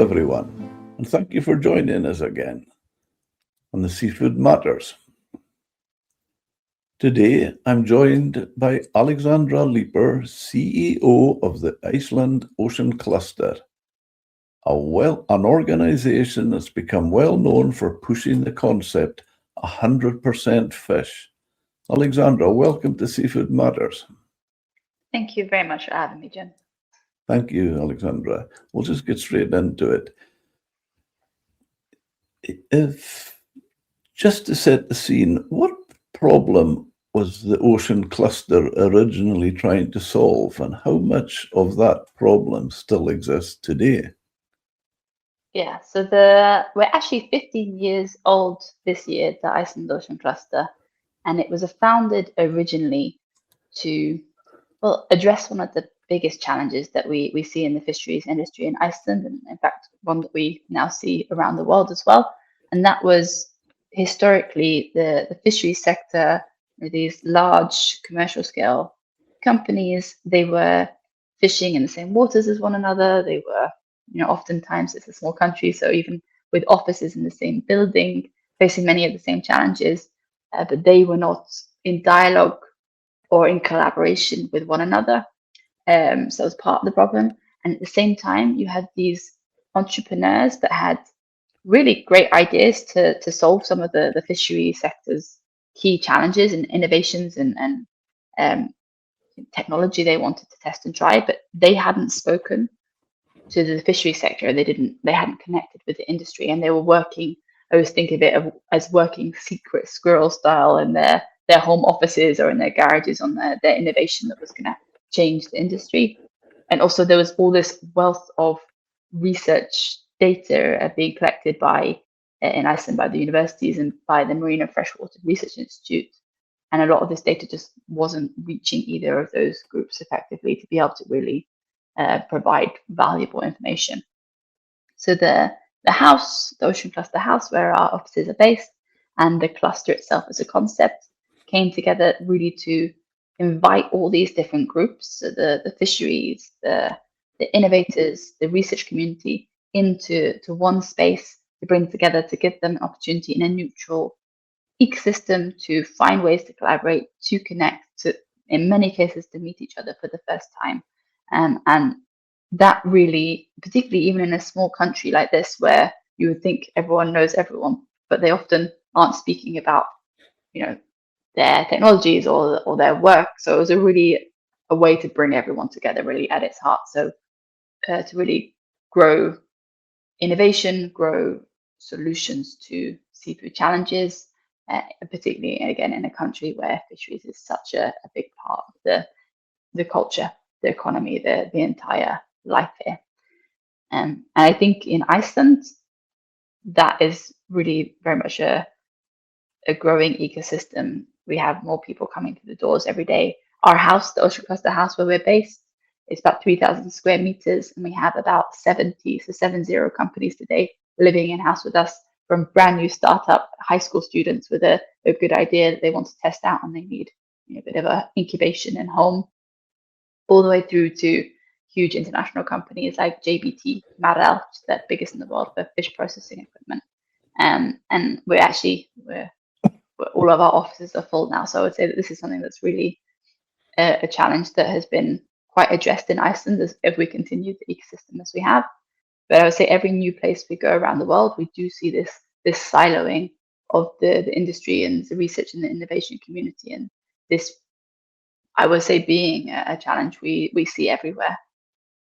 everyone, and thank you for joining us again on the Seafood Matters. Today, I'm joined by Alexandra Leeper, CEO of the Iceland Ocean Cluster, an organisation that's become well known for pushing the concept 100% fish. Alexandra, welcome to Seafood Matters. Thank you very much for having me, Jim. Thank you, Alexandra. We'll just get straight into it. Just to set the scene, what problem was the ocean cluster originally trying to solve, and how much of that problem still exists today? Yeah, so we're actually 15 years old this year, the Iceland Ocean Cluster, and it was founded originally to address one of the biggest challenges that we see in the fisheries industry in Iceland, and in fact, one that we now see around the world as well. And that was historically the fisheries sector, these large commercial scale companies, they were fishing in the same waters as one another. They were, oftentimes it's a small country, so even with offices in the same building, facing many of the same challenges, but they were not in dialogue or in collaboration with one another. So it was part of the problem. And at the same time, you had these entrepreneurs that had really great ideas to solve some of the fishery sector's key challenges and innovations and technology they wanted to test and try, but they hadn't spoken to the fishery sector. They hadn't connected with the industry, and they were working. I always think of it as working secret squirrel style in their home offices or in their garages on their innovation that was going to change the industry. And also there was all this wealth of research data being collected in Iceland by the universities and by the Marine and Freshwater Research Institute. And a lot of this data just wasn't reaching either of those groups effectively to be able to really provide valuable information. So the house, the Ocean Cluster House, where our offices are based, and the cluster itself as a concept came together really to invite all these different groups, so the fisheries, the innovators, the research community, into one space to bring together, to give them an opportunity in a neutral ecosystem to find ways to collaborate, to connect, to, in many cases, to meet each other for the first time. And that really, particularly even in a small country like this, where you would think everyone knows everyone, but they often aren't speaking about, their technologies or their work. So it was a way to bring everyone together, really at its heart. So to really grow innovation, grow solutions to seafood challenges, particularly again in a country where fisheries is such a big part of the culture, the economy, the entire life here. And I think in Iceland, that is really very much a growing ecosystem. We have more people coming through the doors every day. Our house, the Ocean Cluster House where we're based, is about 3,000 square meters, and we have about 70 companies today living in-house with us, from brand new startup high school students with a good idea that they want to test out and they need a bit of a incubation and home, all the way through to huge international companies like JBT, Marel, which is the biggest in the world for fish processing equipment. And we're all of our offices are full now. So I would say that this is something that's really a challenge that has been quite addressed in Iceland as we continue the ecosystem as we have. But I would say every new place we go around the world, we do see this siloing of the industry and the research and the innovation community. And this, I would say, being a challenge we see everywhere.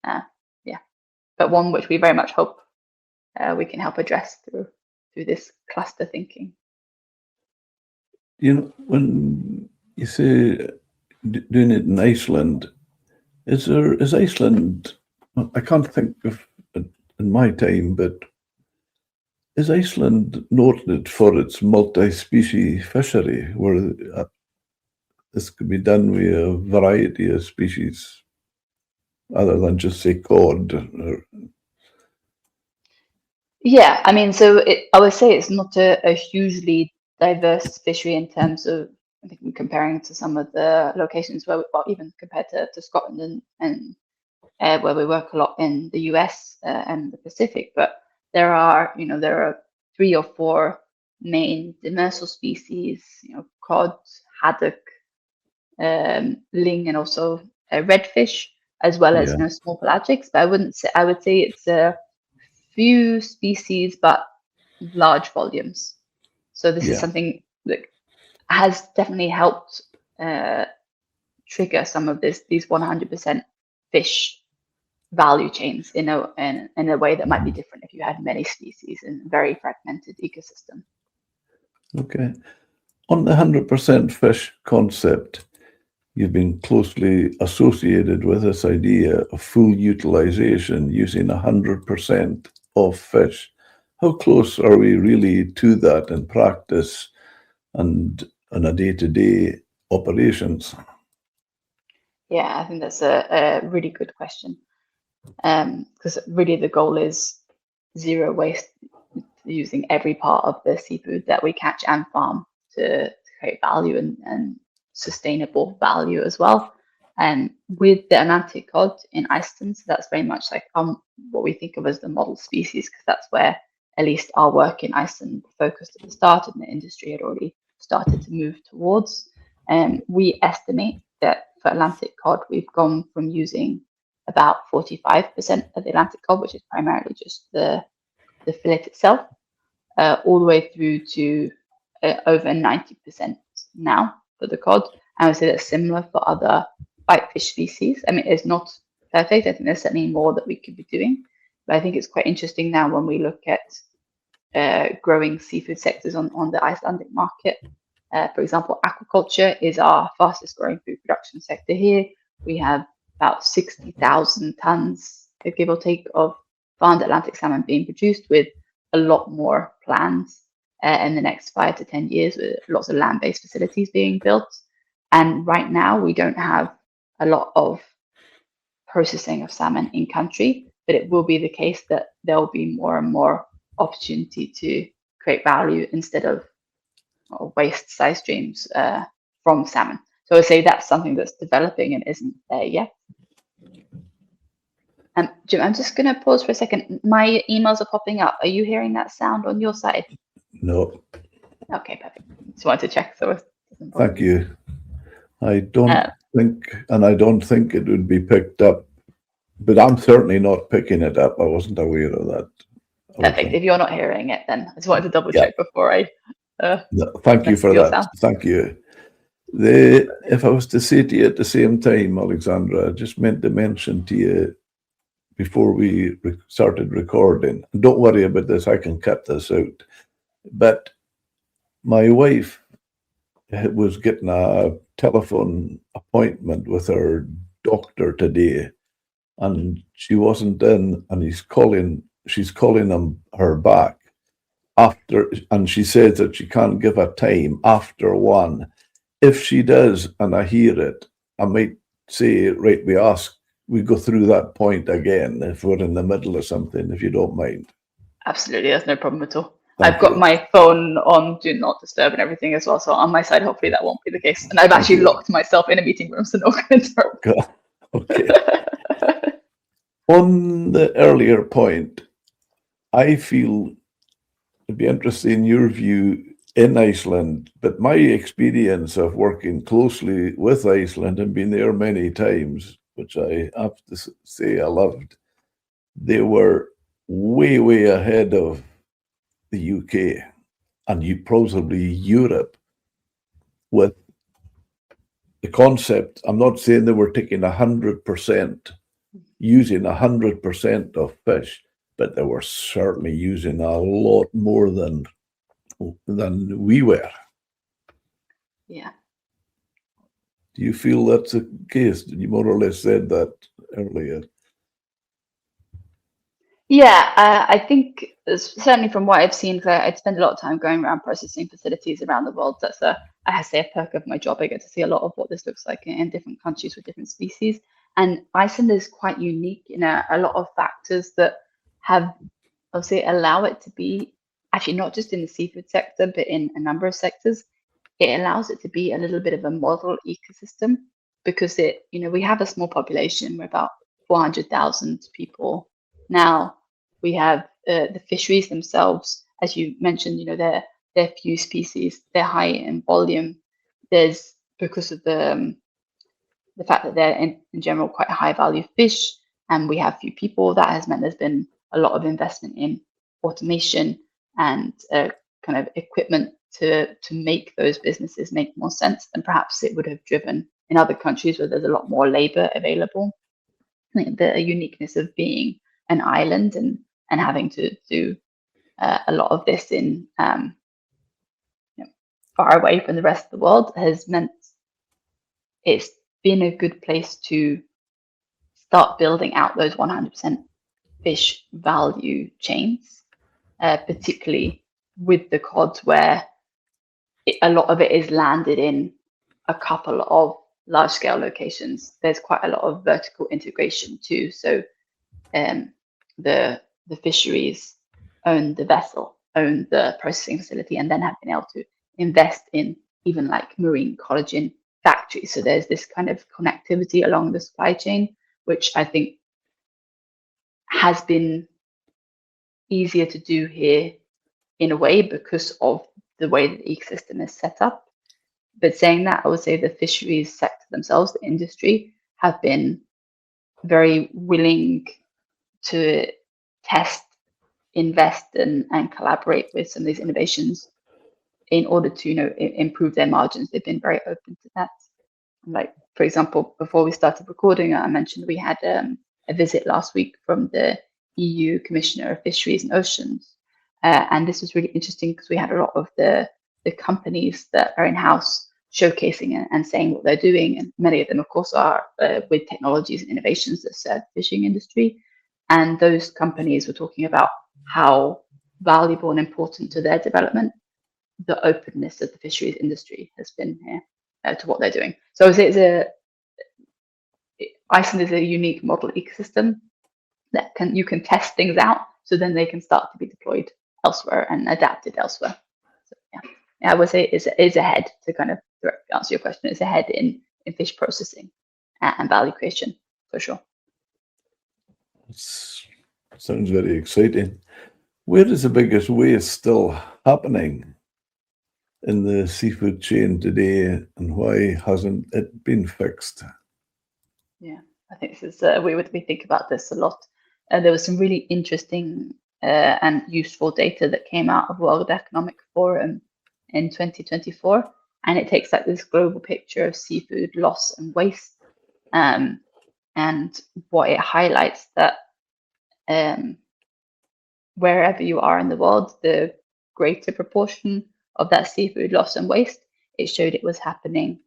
But one which we very much hope we can help address through this cluster thinking. When you say doing it in Iceland, is Iceland, I can't think of it in my time, but is Iceland noted for its multi-species fishery, where this could be done with a variety of species other than just, say, cod? Yeah, I mean, so I would say it's not a hugely diverse fishery in terms of, I think, comparing to some of the locations where, even compared to Scotland and where we work a lot in the US and the Pacific. But there are 3 or 4 main demersal species, cod, haddock, ling, and also redfish, as well as Yeah, small pelagics. But I would say it's a few species, but large volumes. So this is yeah. something that has definitely helped trigger some of these 100% fish value chains in a way that might be different if you had many species in a very fragmented ecosystem. Okay. On the 100% fish concept, you've been closely associated with this idea of full utilization using 100% of fish. How close are we really to that in practice and on a day-to-day operations? Yeah, I think that's a really good question. Because really the goal is zero waste, using every part of the seafood that we catch and farm to create value and sustainable value as well. And with the Atlantic cod in Iceland, so that's very much like what we think of as the model species, because that's where at least our work in Iceland focused at the start, and the industry had already started to move towards. And we estimate that for Atlantic cod, we've gone from using about 45% of the Atlantic cod, which is primarily just the fillet itself, all the way through to over 90% now for the cod. I would say that's similar for other whitefish species. I mean, it's not perfect. I think there's certainly more that we could be doing. But I think it's quite interesting now when we look at growing seafood sectors on the Icelandic market. For example, aquaculture is our fastest growing food production sector here. We have about 60,000 tons, give or take, of farmed Atlantic salmon being produced, with a lot more plans in the next 5 to 10 years, with lots of land-based facilities being built. And right now, we don't have a lot of processing of salmon in country, but it will be the case that there will be more and more opportunity to create value instead of waste size streams from salmon. So I would say that's something that's developing and isn't there yet. Jim, I'm just going to pause for a second. My emails are popping up. Are you hearing that sound on your side? No. Okay, perfect. Just wanted to check. So Thank you. I don't think it would be picked up, but I'm certainly not picking it up. I wasn't aware of that. Perfect. If you're not hearing it, then I just wanted to double check before I. No, thank you for that. Sound. Thank you. If I was to say to you at the same time, Alexandra, I just meant to mention to you before we started recording, and don't worry about this, I can cut this out, but my wife was getting a telephone appointment with her doctor today, and she wasn't in, and she's calling her back after, and she says that she can't give a time after 1. If she does, and I hear it, I might say, right, we go through that point again if we're in the middle of something, if you don't mind. Absolutely, that's no problem at all. I've got my phone on do not disturb and everything as well. So on my side, hopefully that won't be the case. And I've actually locked myself in a meeting room, so no one can interrupt. Okay. On the earlier point, I feel it'd be interesting in your view in Iceland, but my experience of working closely with Iceland and being there many times, which I have to say I loved, they were way, way ahead of the UK and probably Europe with the concept. I'm not saying they were taking 100%, using 100% of fish, but they were certainly using a lot more than we were. Yeah. Do you feel that's the case? You more or less said that earlier. Yeah, I think certainly from what I've seen, because I spend a lot of time going around processing facilities around the world. That's I have to say, a perk of my job. I get to see a lot of what this looks like in different countries with different species. And Iceland is quite unique in a lot of factors that have, I'll say, allow it to be actually not just in the seafood sector, but in a number of sectors. It allows it to be a little bit of a model ecosystem because we have a small population. We're about 400,000 people. Now we have the fisheries themselves, as you mentioned, they're few species, they're high in volume. There's, because of the fact that they're in general quite high value fish, and we have few people, that has meant there's been a lot of investment in automation and kind of equipment to make those businesses make more sense than perhaps it would have driven in other countries where there's a lot more labor available. I think the uniqueness of being an island and having to do a lot of this in far away from the rest of the world has meant it's been a good place to start building out those 100% fish value chains, particularly with the cod, where a lot of it is landed in a couple of large scale locations. There's quite a lot of vertical integration too. So the fisheries own the vessel, own the processing facility, and then have been able to invest in even like marine collagen factories. So there's this kind of connectivity along the supply chain, which I think has been easier to do here in a way because of the way that the ecosystem is set up. But saying that, I would say the fisheries sector themselves, the industry, have been very willing to test, invest, and collaborate with some of these innovations in order to improve their margins. They've been very open to that. Like, for example, before we started recording, I mentioned we had a visit last week from the EU Commissioner of Fisheries and Oceans. And this was really interesting because we had a lot of the companies that are in-house showcasing and saying what they're doing. And many of them, of course, are with technologies and innovations that serve the fishing industry. And those companies were talking about how valuable and important to their development the openness of the fisheries industry has been here to what they're doing. So I would say Iceland is a unique model ecosystem that you can test things out, so then they can start to be deployed elsewhere and adapted elsewhere. So yeah, I would say is ahead, to kind of directly answer your question. It's ahead in fish processing and value creation for sure. Sounds very exciting. Where is the biggest waste still happening in the seafood chain today, and why hasn't it been fixed? Yeah, I think this is we think about this a lot. There was some really interesting and useful data that came out of World Economic Forum in 2024, and it takes like this global picture of seafood loss and waste, and what it highlights that wherever you are in the world, the greater proportion of that seafood loss and waste, it showed it was happening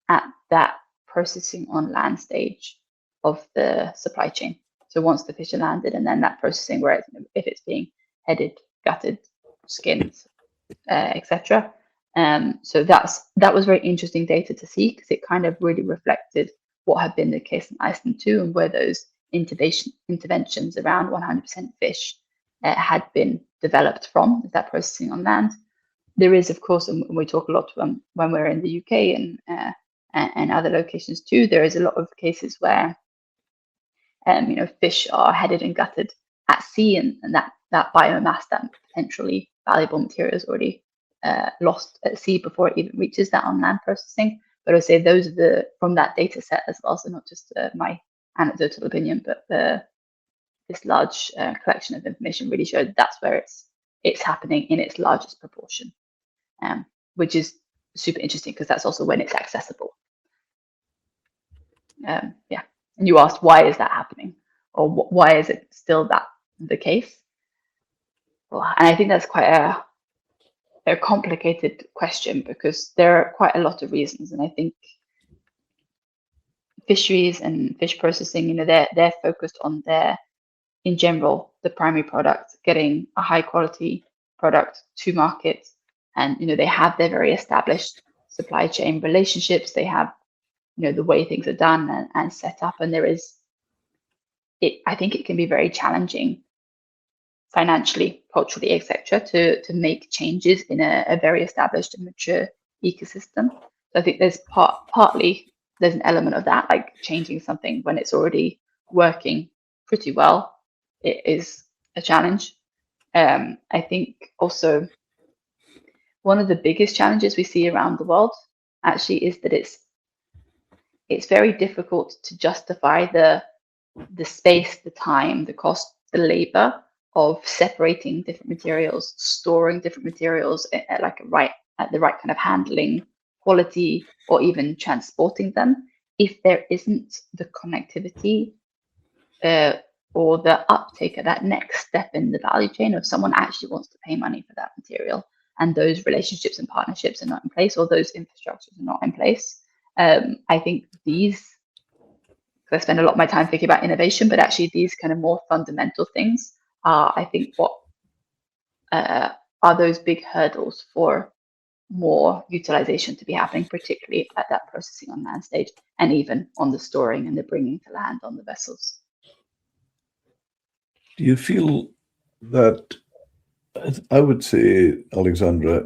at that processing on land stage of the supply chain. So once the fish are landed, and then that processing where if it's being headed, gutted, skinned, etc. So that was very interesting data to see, because it kind of really reflected what had been the case in Iceland too, and where those interventions around 100% fish had been developed from, that processing on land. There is, of course, and we talk a lot when we're in the UK and other locations too, there is a lot of cases where fish are headed and gutted at sea, and that biomass, that potentially valuable material, is already lost at sea before it even reaches that on land processing. But I would say those are from that data set as well, so not just my anecdotal opinion, but this large collection of information really showed that's where it's happening in its largest proportion, which is super interesting because that's also when it's accessible. Yeah. And you asked, why is that happening, or why is it still the case? Well, and I think that's quite a complicated question, because there are quite a lot of reasons. And I think fisheries and fish processing, they're focused on in general, the primary product, getting a high quality product to market. And, they have their very established supply chain relationships. They have, the way things are done and set up. And I think it can be very challenging financially, culturally, etc., to make changes in a very established and mature ecosystem. So I think there's partly there's an element of that, like changing something when it's already working pretty well, it is a challenge. I think also one of the biggest challenges we see around the world actually is that it's very difficult to justify the space, the time, the cost, the labor of separating different materials, storing different materials at the right kind of handling quality, or even transporting them, if there isn't the connectivity or the uptake of that next step in the value chain of someone actually wants to pay money for that material, and those relationships and partnerships are not in place, or those infrastructures are not in place. I think these, I spend a lot of my time thinking about innovation, but actually these kind of more fundamental things are, I think, what are those big hurdles for more utilization to be happening, particularly at that processing on land stage, and even on the storing and the bringing to land on the vessels. Do you feel that, I would say, Alexandra,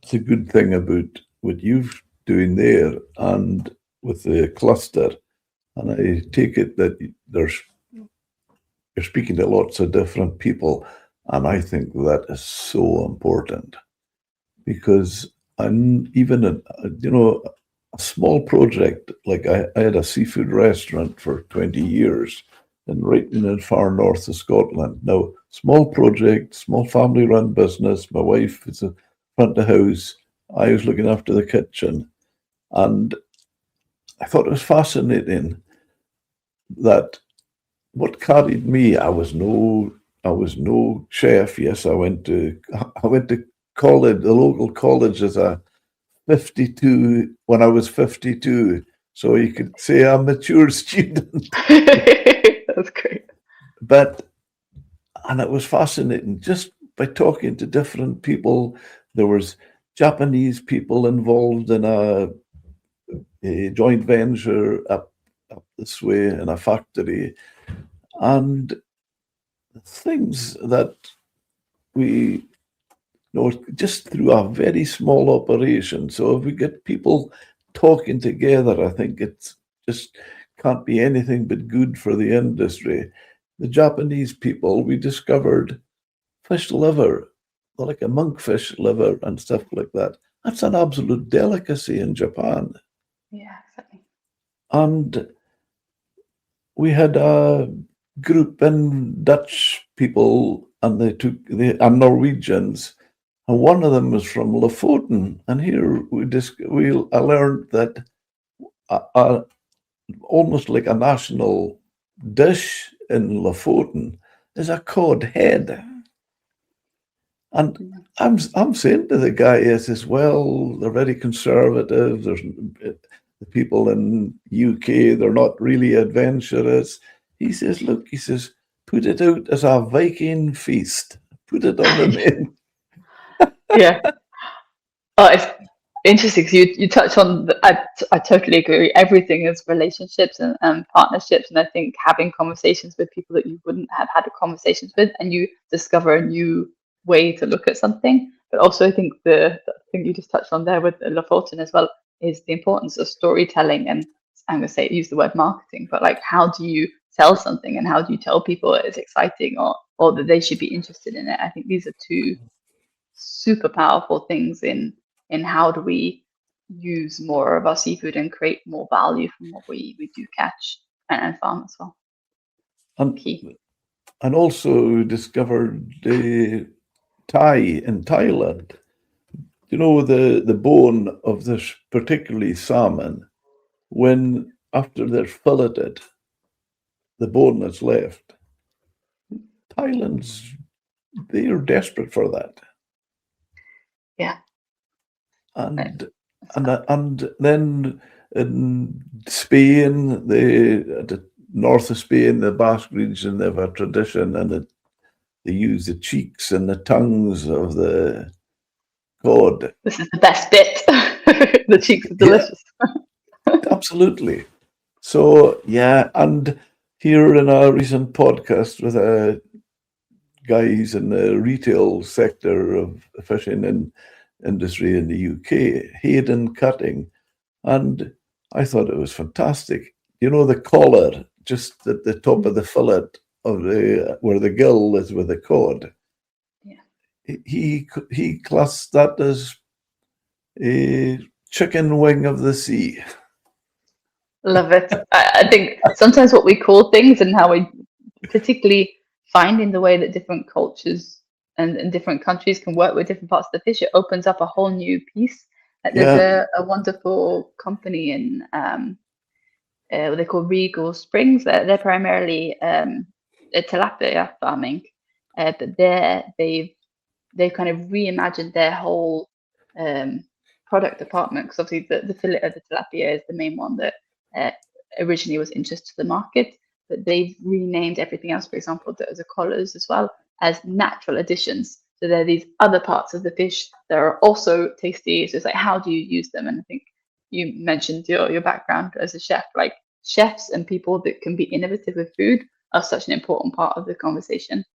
it's a good thing about what you're doing there and with the cluster, and I take it that you're speaking to lots of different people, and I think that is so important, because I'm even a small project, like I had a seafood restaurant for 20 years right in the far north of Scotland. Now, small project, small family-run business. My wife is in front of the house. I was looking after the kitchen. And I thought it was fascinating that what carried me, I was no chef. Yes, I went to college, the local college, as a 52 when I was 52. So you could say I'm a mature student. That's great. And it was fascinating just by talking to different people. There was Japanese people involved in a joint venture up this way in a factory, and things that we just through a very small operation. So if we get people talking together, I think it's just can't be anything but good for the industry. The Japanese people, we discovered fish liver, like a monkfish liver and stuff like that. That's an absolute delicacy in Japan. Yeah, exactly. And we had a group in Dutch people, and and Norwegians, and one of them was from Lofoten. And here I learned that almost like a national dish in Lofoten is a cod head. And I'm saying to the guy, I says, well, they're very conservative. There's the people in UK, they're not really adventurous. He says, look, he says, put it out as a Viking feast. Put it on the menu. Yeah. Oh, it's interesting. So you touch on, I totally agree. Everything is relationships and partnerships. And I think having conversations with people that you wouldn't have had conversations with, and you discover a new way to look at something. But also I think the thing you just touched on there with Lofoten as well is the importance of storytelling. And I'm going to use the word marketing, but like, how do you sell something, and how do you tell people it's exciting or that they should be interested in it? I think these are two super powerful things in how do we use more of our seafood and create more value from what we do catch and farm as well. And key. And also discovered the Thai in Thailand. You know, the bone of this particularly salmon, when after they're filleted, the bone that's left. They are desperate for that. Yeah. And then in Spain, the north of Spain, the Basque region, they have a tradition, and they use the cheeks and the tongues of the cod. This is the best bit. The cheeks are delicious. Yeah, absolutely. So, yeah, and here in a recent podcast with a guy who's in the retail sector of the fishing industry in the UK, Hayden Cutting, and I thought it was fantastic. You know, the collar just at the top of the fillet of where the gill is with the cod. Yeah. He classed that as a chicken wing of the sea. Love it. I think sometimes what we call things and how we particularly find in the way that different cultures and different countries can work with different parts of the fish, it opens up a whole new piece. There's a wonderful company in what they call Regal Springs. They're primarily tilapia farming, but they've kind of reimagined their whole product department, because obviously the fillet of the tilapia is the main one that originally was introduced to the market, but they've renamed everything else, for example, the collars as well, as natural additions. So there are these other parts of the fish that are also tasty. So it's like, how do you use them? And I think you mentioned your background as a chef. Like, chefs and people that can be innovative with food are such an important part of the conversation.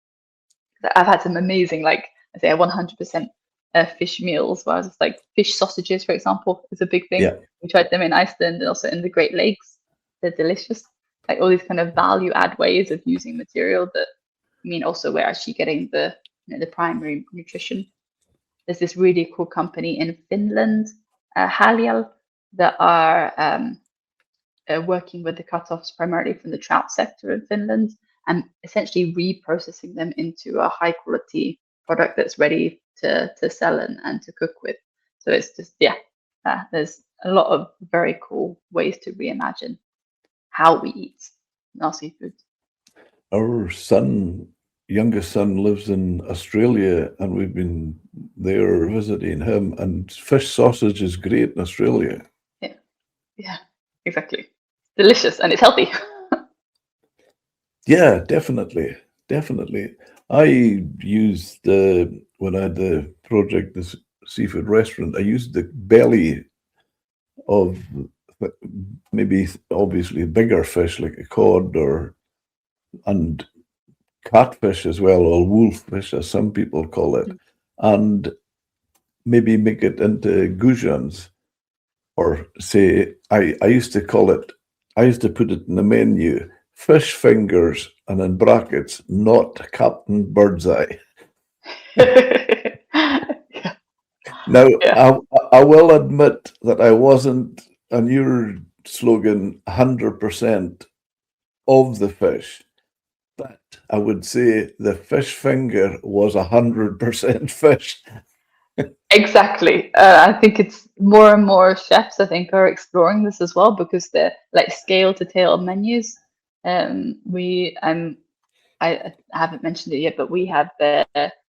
I've had some amazing, like I say, 100% fish meals where I was just like, fish sausages, for example, is a big thing. Yeah. We tried them in Iceland and also in the Great Lakes. They're delicious. Like all these kind of value add ways of using material that, I mean, also we're actually getting the primary nutrition. There's this really cool company in Finland, Halial, that are working with the cutoffs primarily from the trout sector in Finland and essentially reprocessing them into a high quality product that's ready to sell and to cook with. So it's just, there's a lot of very cool ways to reimagine how we eat our seafood. Our youngest son lives in Australia, and we've been there visiting him, and fish sausage is great in Australia. Yeah, exactly. Delicious, and it's healthy. Yeah, definitely. I used when I had the project, this seafood restaurant, I used the belly of maybe obviously bigger fish like a cod and catfish as well, or wolffish as some people call it, and maybe make it into goujons, or say I used to put it in the menu, fish fingers, and in brackets, not Captain Birdseye. Now, I will admit that I wasn't, on your slogan, 100% of the fish, but I would say the fish finger was 100% fish. Exactly. I think it's more and more chefs, I think, are exploring this as well, because they're like scale to tail menus. I haven't mentioned it yet, but we have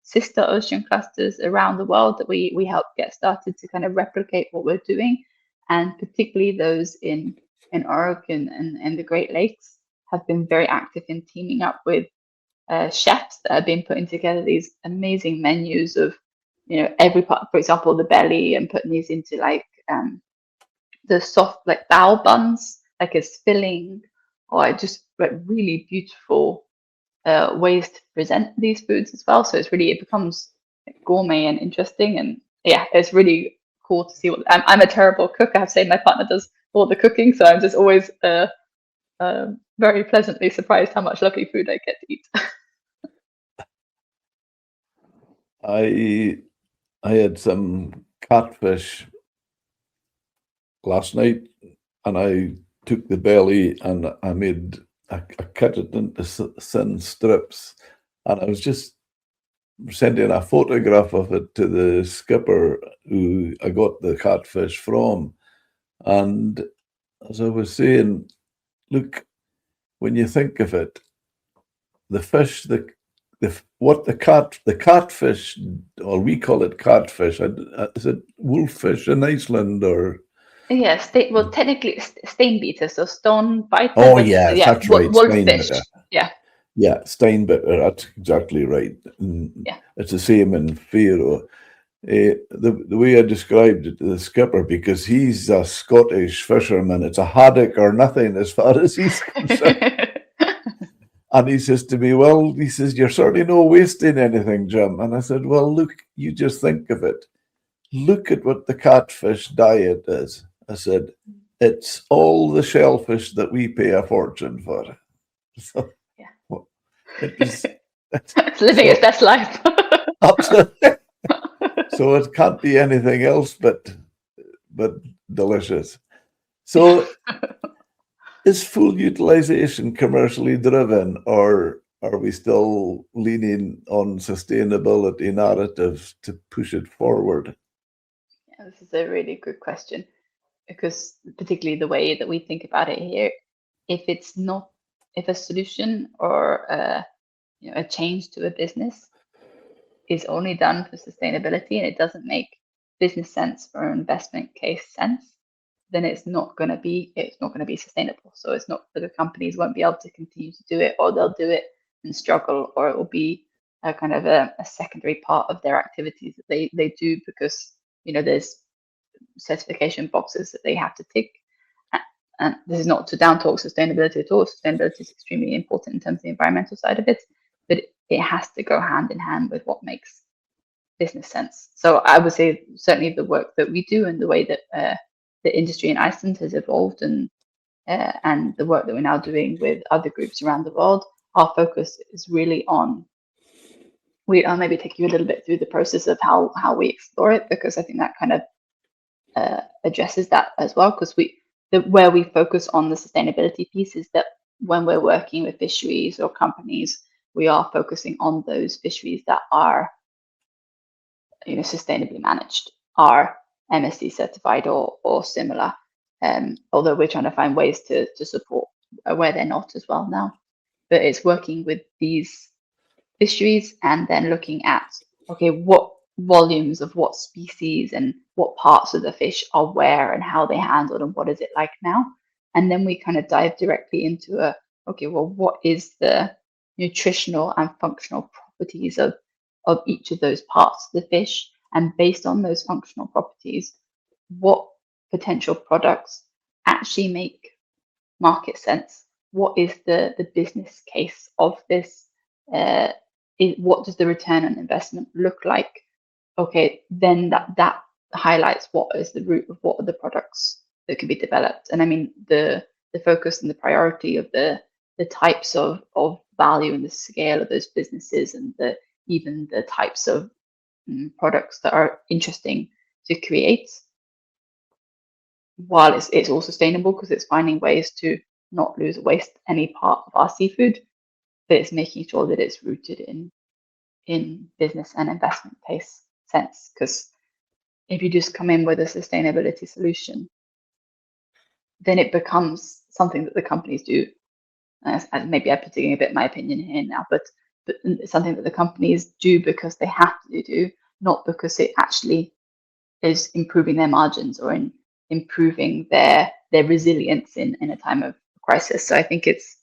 sister ocean clusters around the world that we help get started to kind of replicate what we're doing, and particularly those in Oregon and the Great Lakes have been very active in teaming up with chefs that have been putting together these amazing menus of, every part, for example, the belly, and putting these into like the soft like bao buns, like as filling, or just like really beautiful ways to present these foods as well. So it becomes gourmet and interesting, and yeah, it's really cool to see. I'm a terrible cook, I have to say. My partner does all the cooking, so I'm just always very pleasantly surprised how much lovely food I get to eat. I had some catfish last night, and I took the belly and I cut it into thin strips, and I was just sending a photograph of it to the skipper who I got the catfish from. And as I was saying, look, when you think of it, the fish, the catfish, or we call it catfish. Is it wolffish in Iceland, or? Yeah, technically steinbiter, so stone biter. Oh, but, yes, that's right. Wolffish. Yeah, steinbiter. That's exactly right. Yeah. It's the same in Faroe. The way I described it to the skipper, because he's a Scottish fisherman, it's a haddock or nothing as far as he's concerned. And he says to me, well, he says, you're certainly not wasting anything, Jim. And I said, well, look, you just think of it. Look at what the catfish diet is. I said, it's all the shellfish that we pay a fortune for. So Yeah. well, it was It's living its best life. absolutely. So it can't be anything else but delicious. So is full utilization commercially driven, or are we still leaning on sustainability narratives to push it forward? Yeah, this is a really good question, because particularly the way that we think about it here, if a solution or a change to a business is only done for sustainability and it doesn't make business sense or investment case sense, then it's not going to be sustainable. So it's not that the companies won't be able to continue to do it, or they'll do it and struggle, or it will be a kind of a secondary part of their activities that they do because there's certification boxes that they have to tick. And this is not to down talk sustainability at all. Sustainability is extremely important in terms of the environmental side of it, but it has to go hand in hand with what makes business sense. So I would say certainly the work that we do and the way that the industry in Iceland has evolved, and the work that we're now doing with other groups around the world, our focus is really on. I'll maybe take you a little bit through the process of how we explore it, because I think that kind of addresses that as well, because where we focus on the sustainability piece is that when we're working with fisheries or companies, we are focusing on those fisheries that are sustainably managed, are MSC certified or similar, although we're trying to find ways to support where they're not as well now. But it's working with these fisheries and then looking at, okay, what volumes of what species and what parts of the fish are where and how they handled and what is it like now. And then we kind of dive directly into okay, well, what is the nutritional and functional properties of each of those parts of the fish? And based on those functional properties, what potential products actually make market sense? What is the business case of this? What does the return on investment look like? Okay, then that highlights what is the root of what are the products that can be developed. And I mean the focus and the priority of the types of value and the scale of those businesses, and even the types of products that are interesting to create, while it's all sustainable because it's finding ways to not lose or waste any part of our seafood, but it's making sure that it's rooted in business and investment case sense. Because if you just come in with a sustainability solution, then it becomes something that the companies do. And maybe I'm putting a bit my opinion here now, but it's something that the companies do because they have to do, not because it actually is improving their margins or in improving their resilience in a time of crisis. So I think it's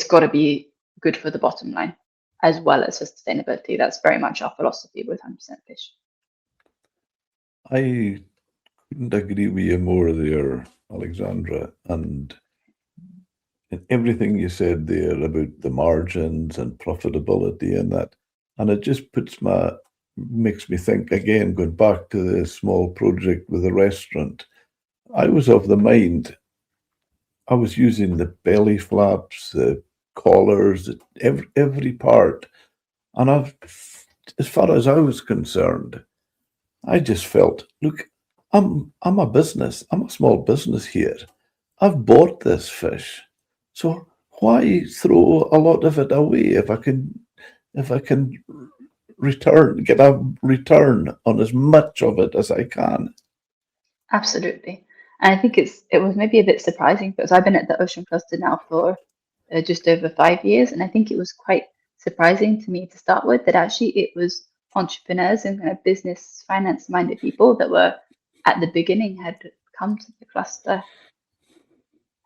got to be good for the bottom line as well as for sustainability. That's very much our philosophy with 100% Fish. I couldn't agree with you more there, Alexandra. And everything you said there about the margins and profitability and that, and it just makes me think again, going back to the small project with the restaurant. I was of the mind, I was using the belly flaps, the collars, every part. And as far as I was concerned, I just felt, look, I'm a business. I'm a small business here. I've bought this fish. So why throw a lot of it away if I can get a return on as much of it as I can? Absolutely. And I think it was maybe a bit surprising because I've been at the Ocean Cluster now for just over 5 years, and I think it was quite surprising to me to start with that actually it was entrepreneurs and kind of business finance minded people that were at the beginning had come to the cluster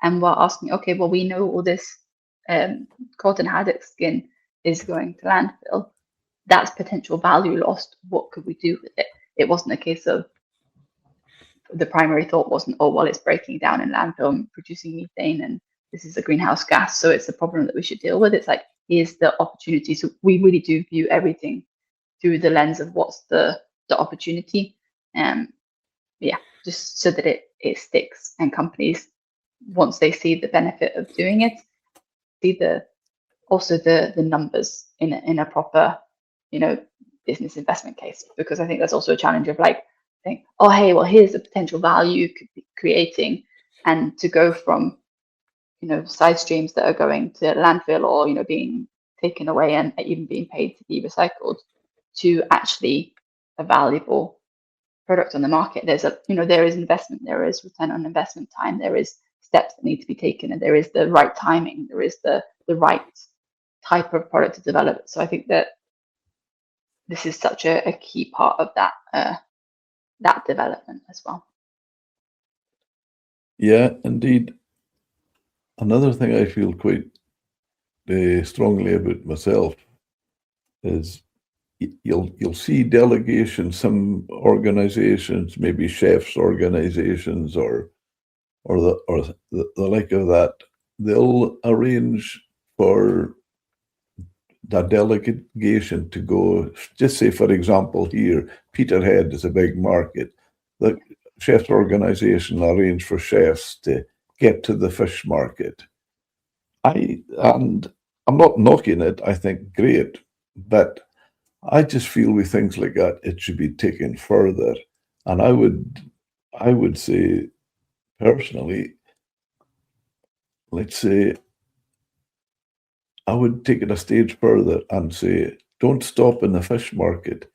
and were asking, okay, well, we know all this cotton haddock skin is going to landfill. That's potential value lost. What could we do with it? It wasn't a case of the primary thought wasn't, oh, well, it's breaking down in landfill and producing methane, and this is a greenhouse gas, so it's a problem that we should deal with. It's like, here's the opportunity. So we really do view everything through the lens of what's the opportunity. Yeah, just so that it sticks and companies once they see the benefit of doing it, see the numbers in a proper, business investment case. Because I think that's also a challenge of like saying, oh, hey, well, here's the potential value you could be creating, and to go from side streams that are going to landfill or being taken away and even being paid to be recycled, to actually a valuable product on the market. There is investment, there is return on investment time, there is steps that need to be taken, and there is the right timing, there is the right type of product to develop. So I think that this is such a key part of that development as well. Yeah, indeed. Another thing I feel quite strongly about myself is you'll see delegations, some organizations, maybe chefs organizations or the like of that, they'll arrange for the delegation to go, just say, for example, here, Peterhead is a big market. The chefs organization arrange for chefs to get to the fish market. And I'm not knocking it, I think great, but I just feel with things like that, it should be taken further. And I would say personally, let's say, I would take it a stage further and say, don't stop in the fish market.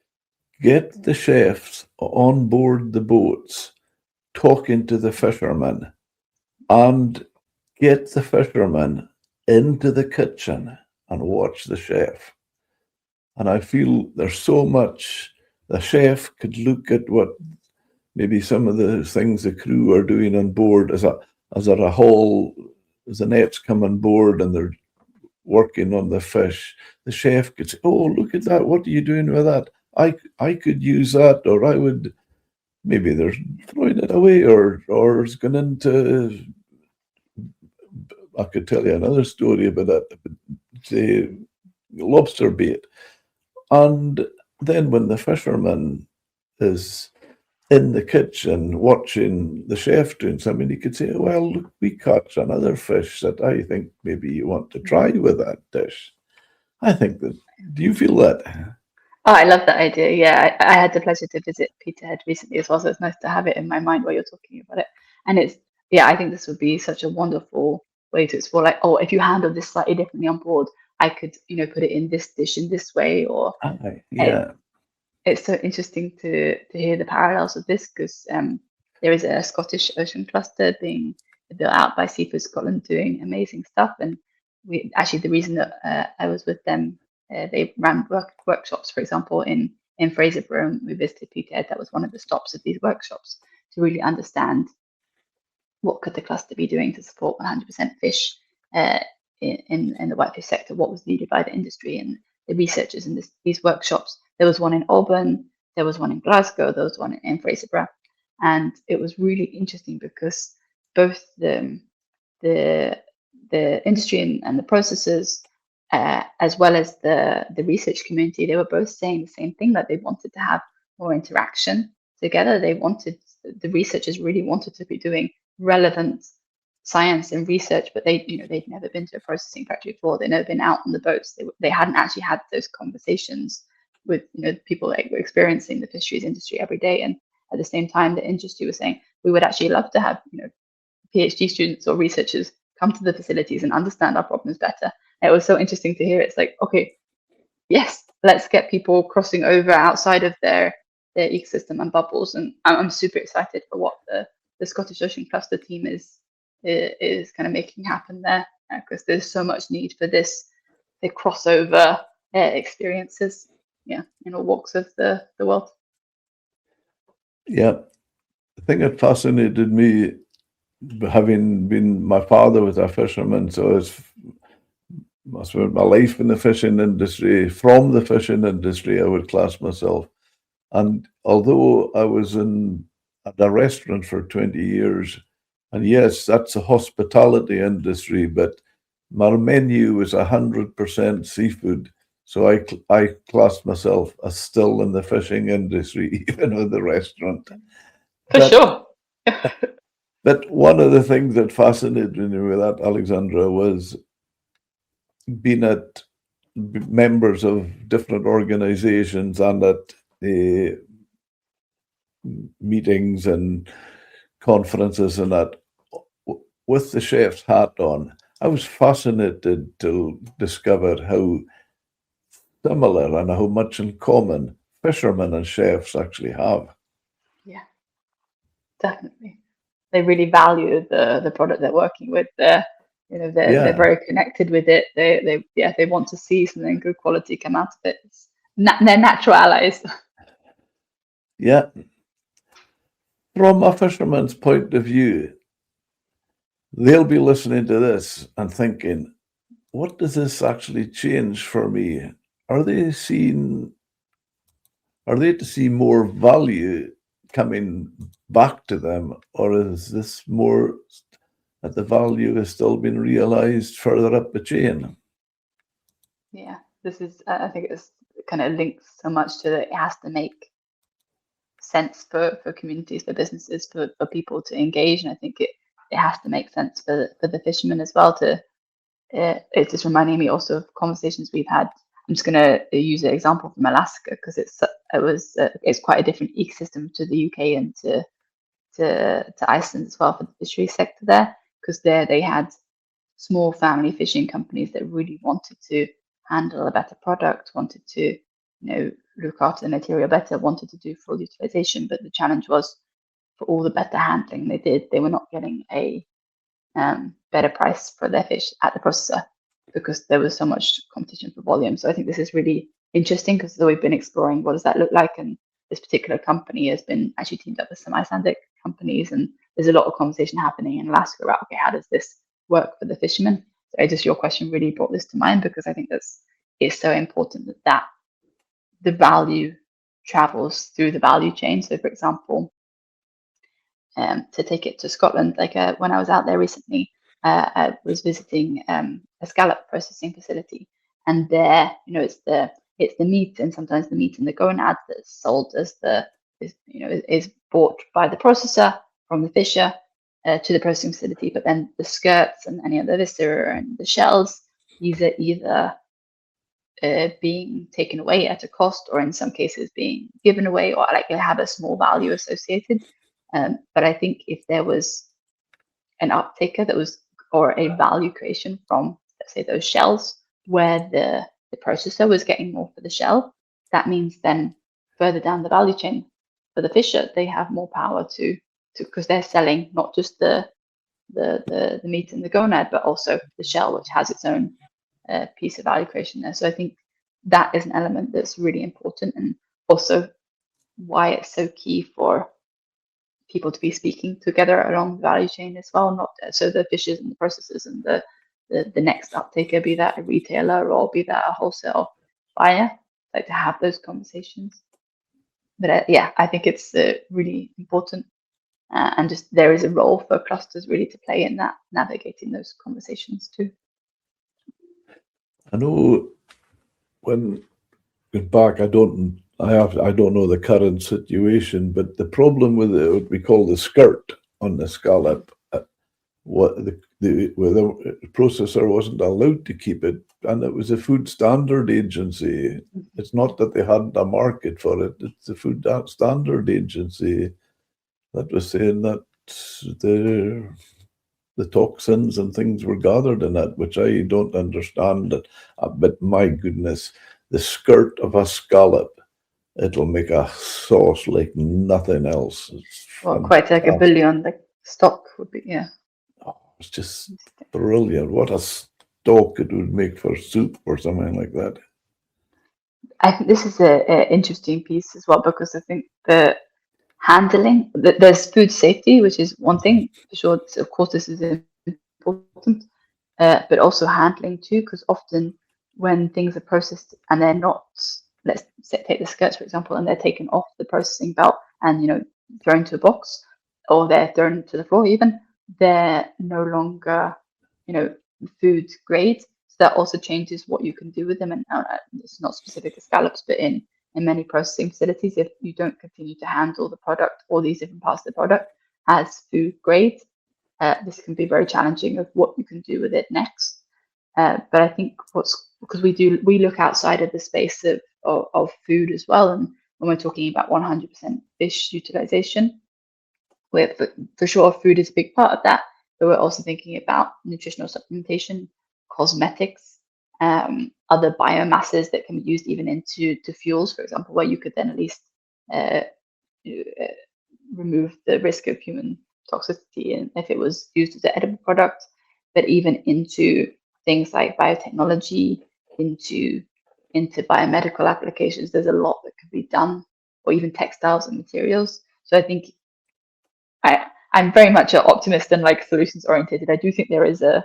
Get the chefs on board the boats, talking to the fishermen, and get the fishermen into the kitchen and watch the chef. And I feel there's so much the chef could look at what maybe some of the things the crew are doing on board as a whole, as the nets come on board and they're working on the fish. The chef could say, oh, look at that. What are you doing with that? I could use that, or I would, maybe they're throwing it away or it's gone into, I could tell you another story about that, say, lobster bait. And then when the fisherman is in the kitchen watching the chef doing something, he could say, well, look, we caught another fish that I think maybe you want to try with that dish. I think that, do you feel that? Oh, I love that idea. Yeah, I had the pleasure to visit Peterhead recently as well, so it's nice to have it in my mind while you're talking about it. And I think this would be such a wonderful way to explore, like, oh, if you handle this slightly differently on board, I could, put it in this dish in this way, or Yeah. It's so interesting to hear the parallels of this, because there is a Scottish ocean cluster being built out by Seafood Scotland, doing amazing stuff. And we actually, the reason that I was with them, they ran workshops, for example, in Fraserburgh, and we visited Peterhead. That was one of the stops of these workshops, to really understand what could the cluster be doing to support 100% fish in the whitefish sector, what was needed by the industry and the researchers in these workshops. There was one in Auburn, there was one in Glasgow, there was one in Fraserburgh. And it was really interesting because both the industry and the processors, as well as the research community, they were both saying the same thing, that they wanted to have more interaction together. The researchers really wanted to be doing relevant science and research, but they'd never been to a processing factory before. They'd never been out on the boats. They hadn't actually had those conversations with people that were experiencing the fisheries industry every day. And at the same time, the industry was saying, we would actually love to have PhD students or researchers come to the facilities and understand our problems better. And it was so interesting to hear. It's like, okay, yes, let's get people crossing over outside of their ecosystem and bubbles. And I'm super excited for what the Scottish Ocean Cluster team is kind of making happen there, because there's so much need for the crossover experiences, in all walks of the world. Yeah, the thing that fascinated me, having been, my father was a fisherman, so I spent my life in the fishing industry. From the fishing industry, I would class myself. And although I was at a restaurant for 20 years, and yes, that's a hospitality industry, but my menu was 100% seafood. So I classed myself as still in the fishing industry, even with the restaurant. For sure. But one of the things that fascinated me with that, Alexandra, was being at members of different organizations and at the meetings and conferences and that with the chef's hat on. I was fascinated to discover how similar and how much in common fishermen and chefs actually have. Yeah, definitely. They really value the product they're working with. They're very connected with it. They want to see something good quality come out of it. They're natural allies. Yeah. From a fisherman's point of view, they'll be listening to this and thinking, what does this actually change for me? Are they to see more value coming back to them, or is this more that the value has still been realized further up the chain? Yeah, this is, I think it's kind of links so much to that it has to make sense for communities, for businesses, for people to engage. And I think it has to make sense for the fishermen as well. It's just reminding me also of conversations we've had. I'm just going to use an example from Alaska because it's quite a different ecosystem to the UK and to Iceland as well for the fisheries sector there, because there they had small family fishing companies that really wanted to handle a better product, wanted to look after the material better, wanted to do full utilization. But the challenge was for all the better handling they did, they were not getting a better price for their fish at the processor because there was so much competition for volume. So I think this is really interesting because we've been exploring what does that look like, and this particular company has been actually teamed up with some Icelandic companies, and there's a lot of conversation happening in Alaska about, okay, how does this work for the fishermen? So just your question really brought this to mind because I think it's so important that the value travels through the value chain. So for example, to take it to Scotland, like when I was out there recently, I was visiting a scallop processing facility, and there, it's the meat, and sometimes the meat in the gonad that's sold as is bought by the processor from the fisher to the processing facility, but then the skirts and any other viscera and the shells, these are either being taken away at a cost, or in some cases being given away, or like they have a small value associated. But I think if there was an uptaker that was, or a value creation from, let's say, those shells, where the processor was getting more for the shell, that means then further down the value chain for the fisher, they have more power to because they're selling not just the meat in the gonad, but also the shell, which has its own piece of value creation there. So I think that is an element that's really important, and also why it's so key for people to be speaking together along the value chain as well, not so the fishers and the processors and the next uptaker, be that a retailer or be that a wholesale buyer, like to have those conversations. But yeah, I think it's really important, and just there is a role for clusters really to play in that, navigating those conversations too. I know when back, I don't know the current situation, but the problem with what we call the skirt on the scallop, what the processor wasn't allowed to keep it, and it was a food standard agency. It's not that they hadn't a market for it; it's the food standard agency that was saying that the toxins and things were gathered in it, which I don't understand. But my goodness, the skirt of a scallop, it'll make a sauce like nothing else. Well, quite like a bouillon, like stock would be, yeah. Oh, it's just brilliant. What a stock it would make for soup or something like that. I think this is an interesting piece as well, because I think the handling, there's food safety, which is one thing for sure. Of course, this is important, but also handling too, because often when things are processed and they're not, let's take the skirts for example, and they're taken off the processing belt and thrown to a box, or they're thrown to the floor even, they're no longer food grade. So that also changes what you can do with them, and it's not specific to scallops, but in many processing facilities, if you don't continue to handle the product or these different parts of the product as food grade, this can be very challenging of what you can do with it next. But I think because we look outside of the space of food as well, and when we're talking about 100% fish utilization, where for sure food is a big part of that, but we're also thinking about nutritional supplementation, cosmetics, other biomasses that can be used even into fuels, for example, where you could then at least remove the risk of human toxicity and if it was used as an edible product, but even into things like biotechnology, into biomedical applications. There's a lot that could be done, or even textiles and materials. So I think I'm very much an optimist and like solutions oriented. I do think there is a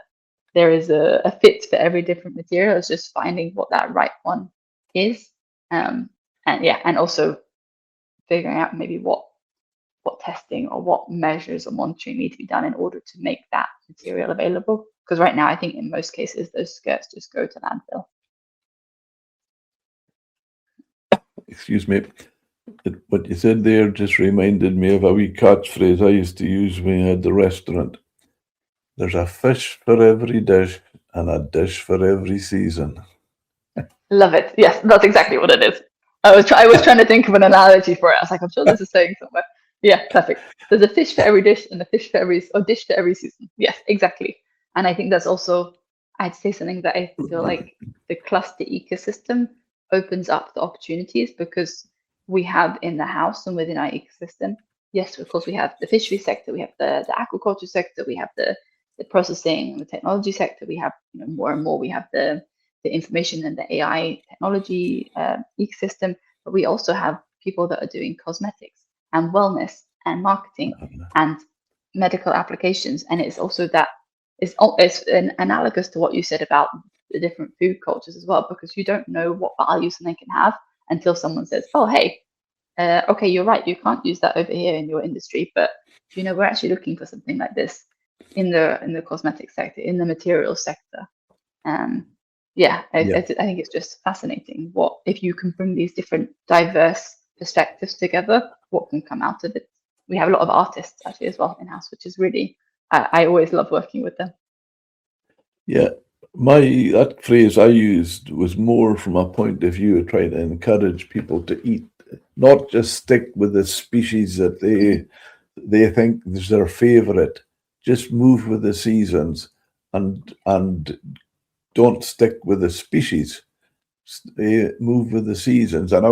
fit for every different material. It's just finding what that right one is, and also figuring out maybe what testing or what measures or monitoring need to be done in order to make that material available. Because right now, I think in most cases, those skirts just go to landfill. Excuse me. What you said there just reminded me of a wee catchphrase I used to use when I had the restaurant. There's a fish for every dish and a dish for every season. Love it. Yes, that's exactly what it is. I was trying to think of an analogy for it. I was like, I'm sure this is saying somewhere. Yeah, perfect. There's a fish for every dish and a dish for every season. Yes, exactly. And I think that's also, I'd say something that I feel like the cluster ecosystem opens up the opportunities because we have in the house and within our ecosystem. Yes, of course, we have the fishery sector, we have the aquaculture sector, we have the processing and the technology sector. We have more and more. We have the information and the AI technology ecosystem, but we also have people that are doing cosmetics and wellness and marketing and medical applications. And it's also that it's an analogous to what you said about the different food cultures as well, because you don't know what value something can have until someone says, oh, hey, okay, you're right, you can't use that over here in your industry, but we're actually looking for something like this in the cosmetic sector, in the material sector. I think it's just fascinating what if you can bring these different diverse perspectives together, what can come out of it. We have a lot of artists actually as well in-house, which is really, I always love working with them. Yeah, that phrase I used was more from a point of view of trying to encourage people to eat, not just stick with the species that they think is their favorite. Just move with the seasons and don't stick with the species. Move with the seasons. And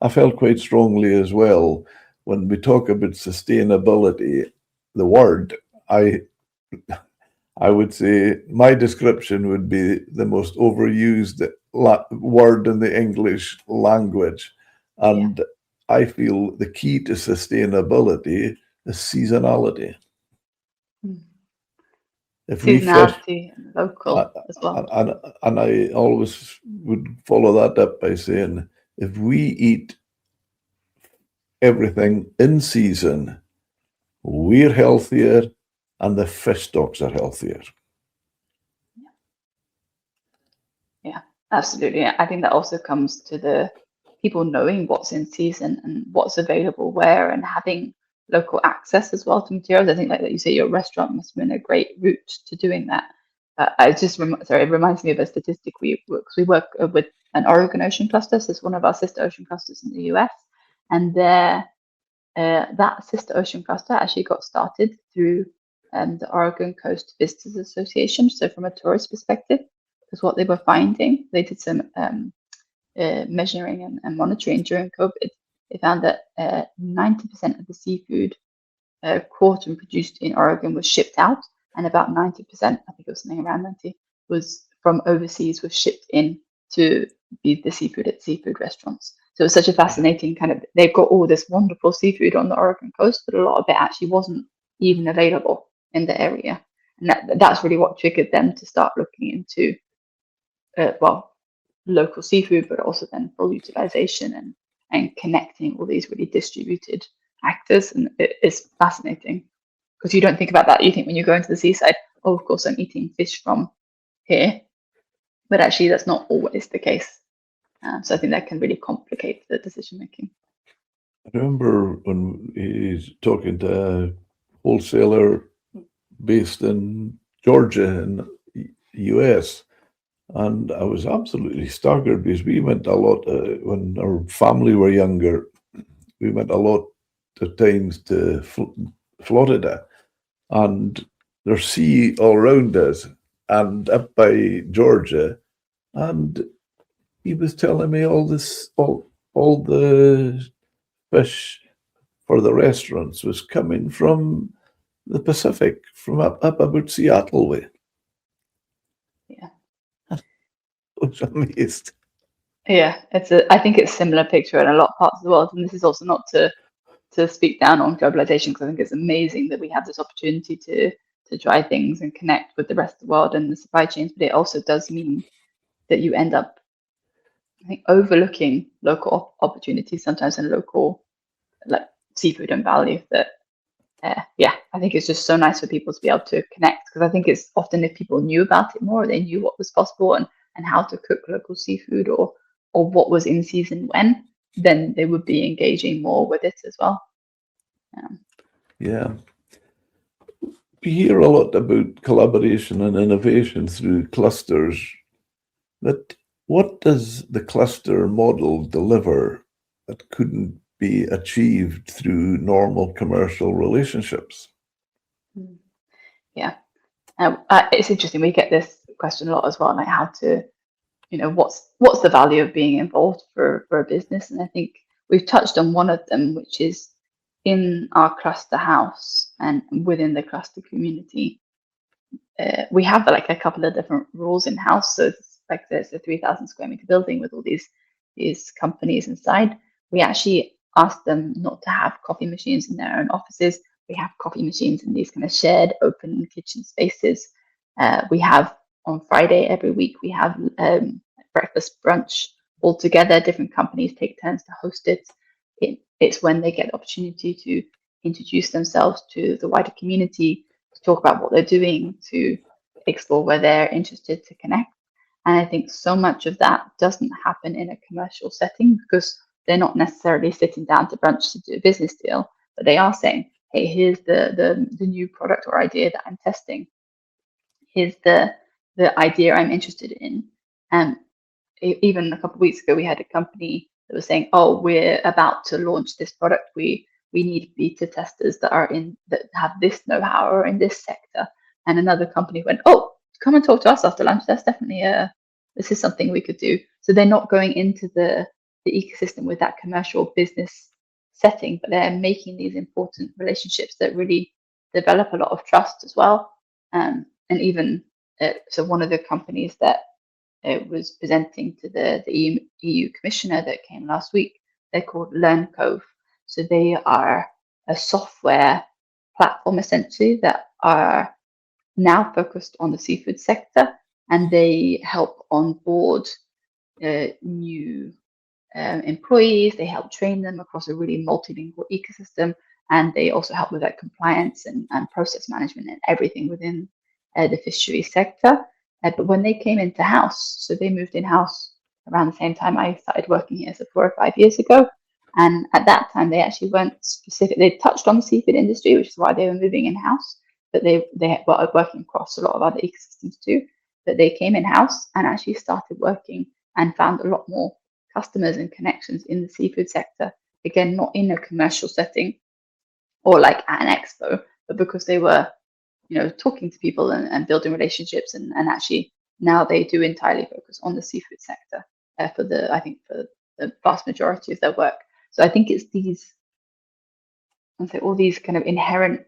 I felt quite strongly as well when we talk about sustainability, the word, I would say my description would be the most overused word in the English language. And I feel the key to sustainability is seasonality. If seasonality and local as well. And I always would follow that up by saying, if we eat everything in season, we're healthier and the fish stocks are healthier. Yeah, absolutely. I think that also comes to the people knowing what's in season and what's available where, and having local access as well to materials. I think, like you say, your restaurant must have been a great route to doing that. It reminds me of a statistic we work with an Oregon ocean cluster. So it's one of our sister ocean clusters in the US, and that sister ocean cluster actually got started through the Oregon Coast Visitors Association. So from a tourist perspective, because what they were finding, they did some measuring and monitoring during COVID. They found that 90% of the seafood caught and produced in Oregon was shipped out, and about 90%, I think it was something around 90, was from overseas, was shipped in to be the seafood at seafood restaurants. So it's such a fascinating kind of, they've got all this wonderful seafood on the Oregon coast, but a lot of it actually wasn't even available in the area. And that's really what triggered them to start looking into, local seafood, but also then full utilization and connecting all these really distributed actors. And it's fascinating because you don't think about that. You think when you go into the seaside, oh, of course, I'm eating fish from here. But actually, that's not always the case. So I think that can really complicate the decision making. I remember when he's talking to a wholesaler based in Georgia in the US. And I was absolutely staggered because we went a lot when our family were younger. We went a lot of times to Florida, and there's sea all around us, and up by Georgia. And he was telling me all the fish for the restaurants was coming from the Pacific, from up about Seattle way. Yeah. I was amazed. Yeah, I think it's a similar picture in a lot of parts of the world, and this is also not to speak down on globalization, because I think it's amazing that we have this opportunity to try things and connect with the rest of the world and the supply chains, but it also does mean that you end up, I think, overlooking local opportunities sometimes, and local like seafood and value that yeah, I think it's just so nice for people to be able to connect, because I think it's often if people knew about it more, they knew what was possible and how to cook local seafood or what was in season when, then they would be engaging more with it as well. Yeah. We hear a lot about collaboration and innovation through clusters, but what does the cluster model deliver that couldn't be achieved through normal commercial relationships? Yeah, it's interesting. We get this question a lot as well, like how to, what's the value of being involved for a business? And I think we've touched on one of them, which is in our cluster house and within the cluster community. We have like a couple of different rules in house. So it's like there's a 3,000 square meter building with all these companies inside. We actually ask them not to have coffee machines in their own offices. We have coffee machines in these kind of shared open kitchen spaces. We have on Friday every week, we have breakfast brunch all together. Different companies take turns to host it. It's when they get the opportunity to introduce themselves to the wider community, to talk about what they're doing, to explore where they're interested to connect. And I think so much of that doesn't happen in a commercial setting, because they're not necessarily sitting down to brunch to do a business deal, but they are saying, hey, here's the new product or idea that I'm testing. Here's the idea I'm interested in. And even a couple of weeks ago, we had a company that was saying, "Oh, we're about to launch this product. We need beta testers that have this know-how or in this sector." And another company went, "Oh, come and talk to us after lunch. That's definitely this is something we could do." So they're not going into the ecosystem with that commercial business setting, but they're making these important relationships that really develop a lot of trust as well. And even so, one of the companies that was presenting to the EU commissioner that came last week. They're called Learn Cove. So they are a software platform essentially that are now focused on the seafood sector, and they help onboard new employees. They help train them across a really multilingual ecosystem, and they also help with that compliance and process management and everything within the fishery sector. But when they came into house, so they moved in house around the same time I started working here, so 4 or 5 years ago. And at that time, they actually weren't specific. They touched on the seafood industry, which is why they were moving in house. But they were working across a lot of other ecosystems too. But they came in house and actually started working and found a lot more customers and connections in the seafood sector. Again, not in a commercial setting or like at an expo, but because they were talking to people and building relationships, and actually now they do entirely focus on the seafood sector for the vast majority of their work. So I think it's all these kind of inherent,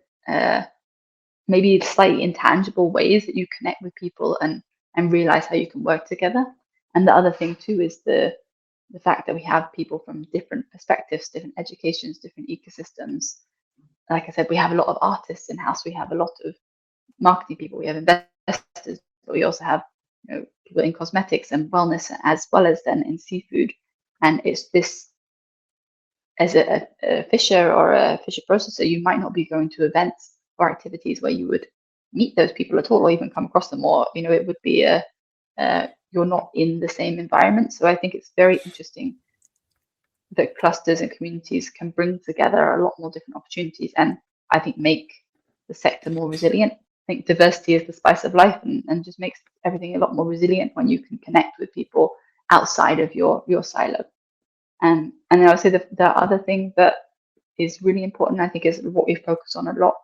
maybe slightly intangible ways that you connect with people and realize how you can work together. And the other thing too is the fact that we have people from different perspectives, different educations, different ecosystems. Like I said, we have a lot of artists in house. We have a lot of marketing people, we have investors, but we also have people in cosmetics and wellness, as well as then in seafood. And it's this, as a fisher or a fisher processor, you might not be going to events or activities where you would meet those people at all, or even come across them, or it would be you're not in the same environment. So I think it's very interesting that clusters and communities can bring together a lot more different opportunities, and I think make the sector more resilient think diversity is the spice of life, and just makes everything a lot more resilient when you can connect with people outside of your silo. And then I would say the other thing that is really important, I think, is what we focus on a lot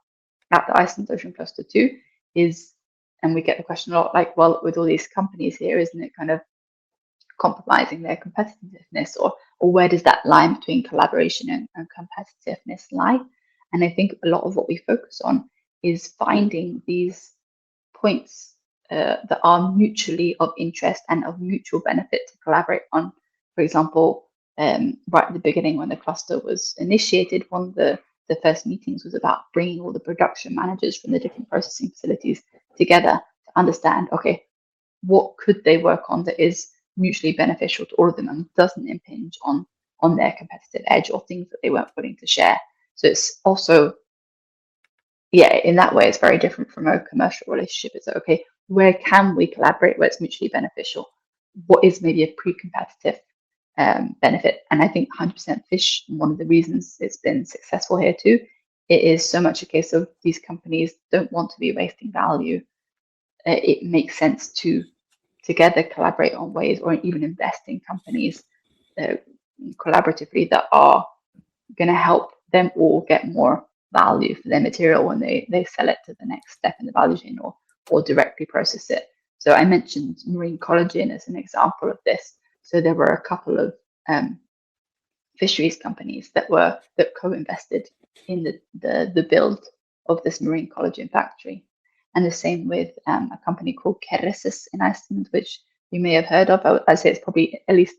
at the Iceland Ocean Cluster too, is, and we get the question a lot, like, well, with all these companies here, isn't it kind of compromising their competitiveness, or where does that line between collaboration and competitiveness lie? And I think a lot of what we focus on is finding these points that are mutually of interest and of mutual benefit to collaborate on. For example, right at the beginning when the cluster was initiated, one of the first meetings was about bringing all the production managers from the different processing facilities together to understand, okay, what could they work on that is mutually beneficial to all of them and doesn't impinge on their competitive edge or things that they weren't willing to share. So it's also, yeah, in that way, it's very different from a commercial relationship. It's like, okay, where can we collaborate where it's mutually beneficial? What is maybe a pre-competitive benefit? And I think 100% Fish, one of the reasons it's been successful here too, it is so much a case of these companies don't want to be wasting value. It makes sense to together collaborate on ways, or even invest in companies collaboratively that are going to help them all get more value for their material when they sell it to the next step in the value chain, or directly process it. So I mentioned marine collagen as an example of this. So there were a couple of fisheries companies that co-invested in the build of this marine collagen factory. And the same with a company called Kerecis in Iceland, which you may have heard of. I'd say it's probably, at least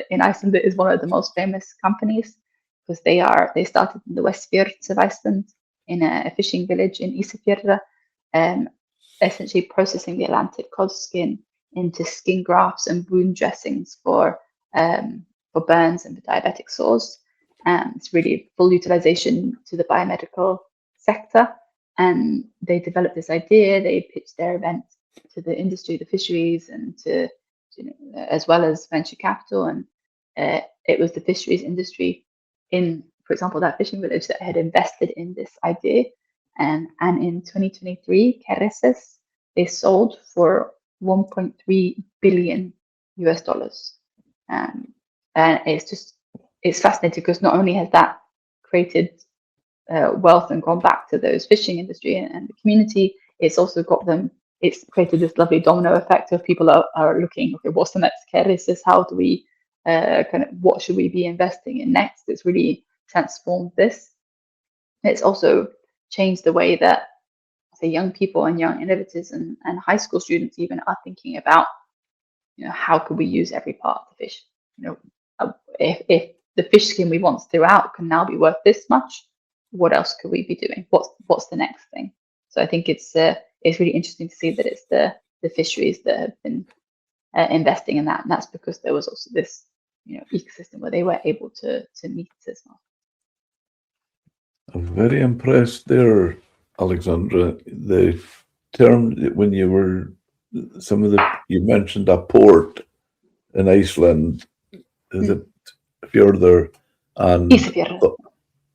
in Iceland, it is one of the most famous companies, because they started in the West Fjords of Iceland in a fishing village in Ísafjörður, essentially processing the Atlantic cod skin into skin grafts and wound dressings for burns and for diabetic sores. It's really full utilization to the biomedical sector. And they developed this idea. They pitched their event to the industry, the fisheries, and to as well as venture capital. And it was the fisheries industry in, for example, that fishing village that had invested in this idea. And in 2023, Kerecis, they sold for $1.3 billion US. And it's fascinating because not only has that created wealth and gone back to those fishing industry and the community, it's also it's created this lovely domino effect of people are looking, okay, what's the next Kerecis? How do we what should we be investing in next? It's really transformed this. It's also changed the way that, say, young people and young innovators and high school students even are thinking about, how could we use every part of the fish? If the fish skin we once threw out can now be worth this much, what else could we be doing? What's the next thing? So I think it's really interesting to see that it's the fisheries that have been investing in that, and that's because there was also this ecosystem where they were able to meet as well. I'm very impressed there, Alexandra. The term when you mentioned a port in Iceland, is it Fjordur? And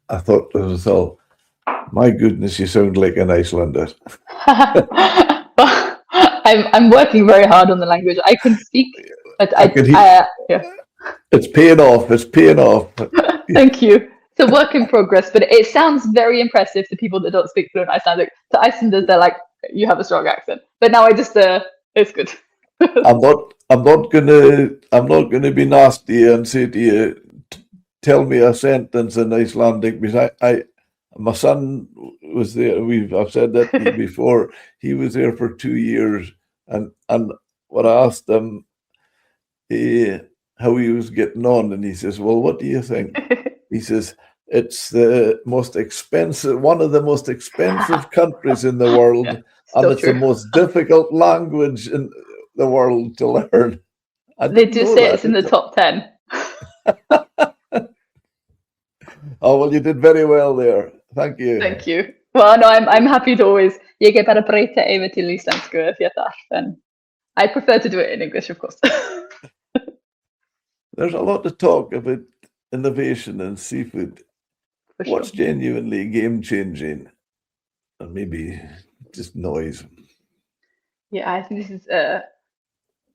I thought to myself, my goodness, you sound like an Icelander. I'm working very hard on the language. I can speak, but yeah. It's paying off. It's paying off. Thank you. It's a work in progress, but it sounds very impressive to people that don't speak fluent Icelandic. To Icelanders, they're like, you have a strong accent. But now it's good. I'm not gonna be nasty and say to you, tell me a sentence in Icelandic, because my son was there. I've said that to you before. He was there for 2 years, and when I asked him how he was getting on, and he says, "Well, what do you think?" He says, "It's one of the most expensive countries in the world, and it's the most difficult language in the world to learn." They do say it's in the top 10. Oh, well, you did very well there. Thank you. Thank you. Well, no, I'm happy to always. Ég er bara breyta yfir til íslensku if ég þarf, and I prefer to do it in English, of course. There's a lot to talk about innovation in seafood. What's genuinely game-changing, and maybe just noise. Yeah, I think this is.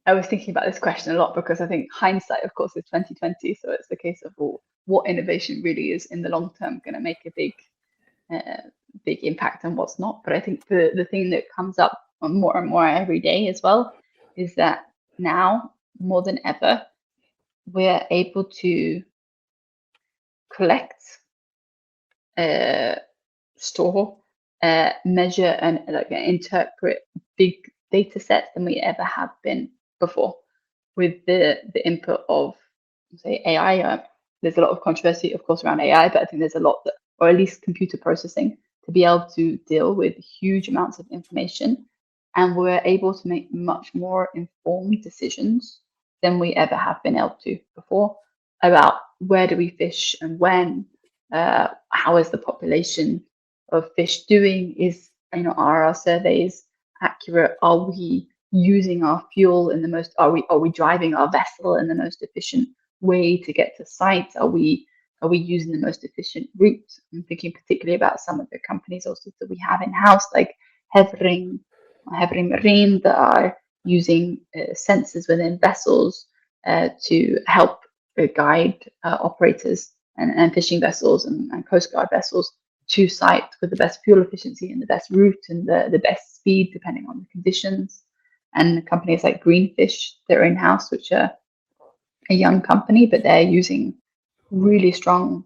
I was thinking about this question a lot because I think hindsight, of course, is 2020. So it's the case of, well, what innovation really is in the long term going to make a big impact and what's not. But I think the thing that comes up more and more every day as well is that now more than ever we're able to collect, store, measure, and like interpret big data sets than we ever have been before. With the input of, say, AI, there's a lot of controversy, of course, around AI, but I think there's a lot that, or at least computer processing, to be able to deal with huge amounts of information, and we're able to make much more informed decisions than we ever have been able to before about where do we fish and when, how is the population of fish doing, are our surveys accurate, are we using our fuel in the most, are we driving our vessel in the most efficient way to get to site, are we using the most efficient route. I'm thinking particularly about some of the companies also that we have in house, like Hevring Marine, that are using sensors within vessels to help guide operators and fishing vessels and coast guard vessels to site with the best fuel efficiency and the best route and the best speed depending on the conditions. And companies like Greenfish, they're in-house, which are a young company, but they're using really strong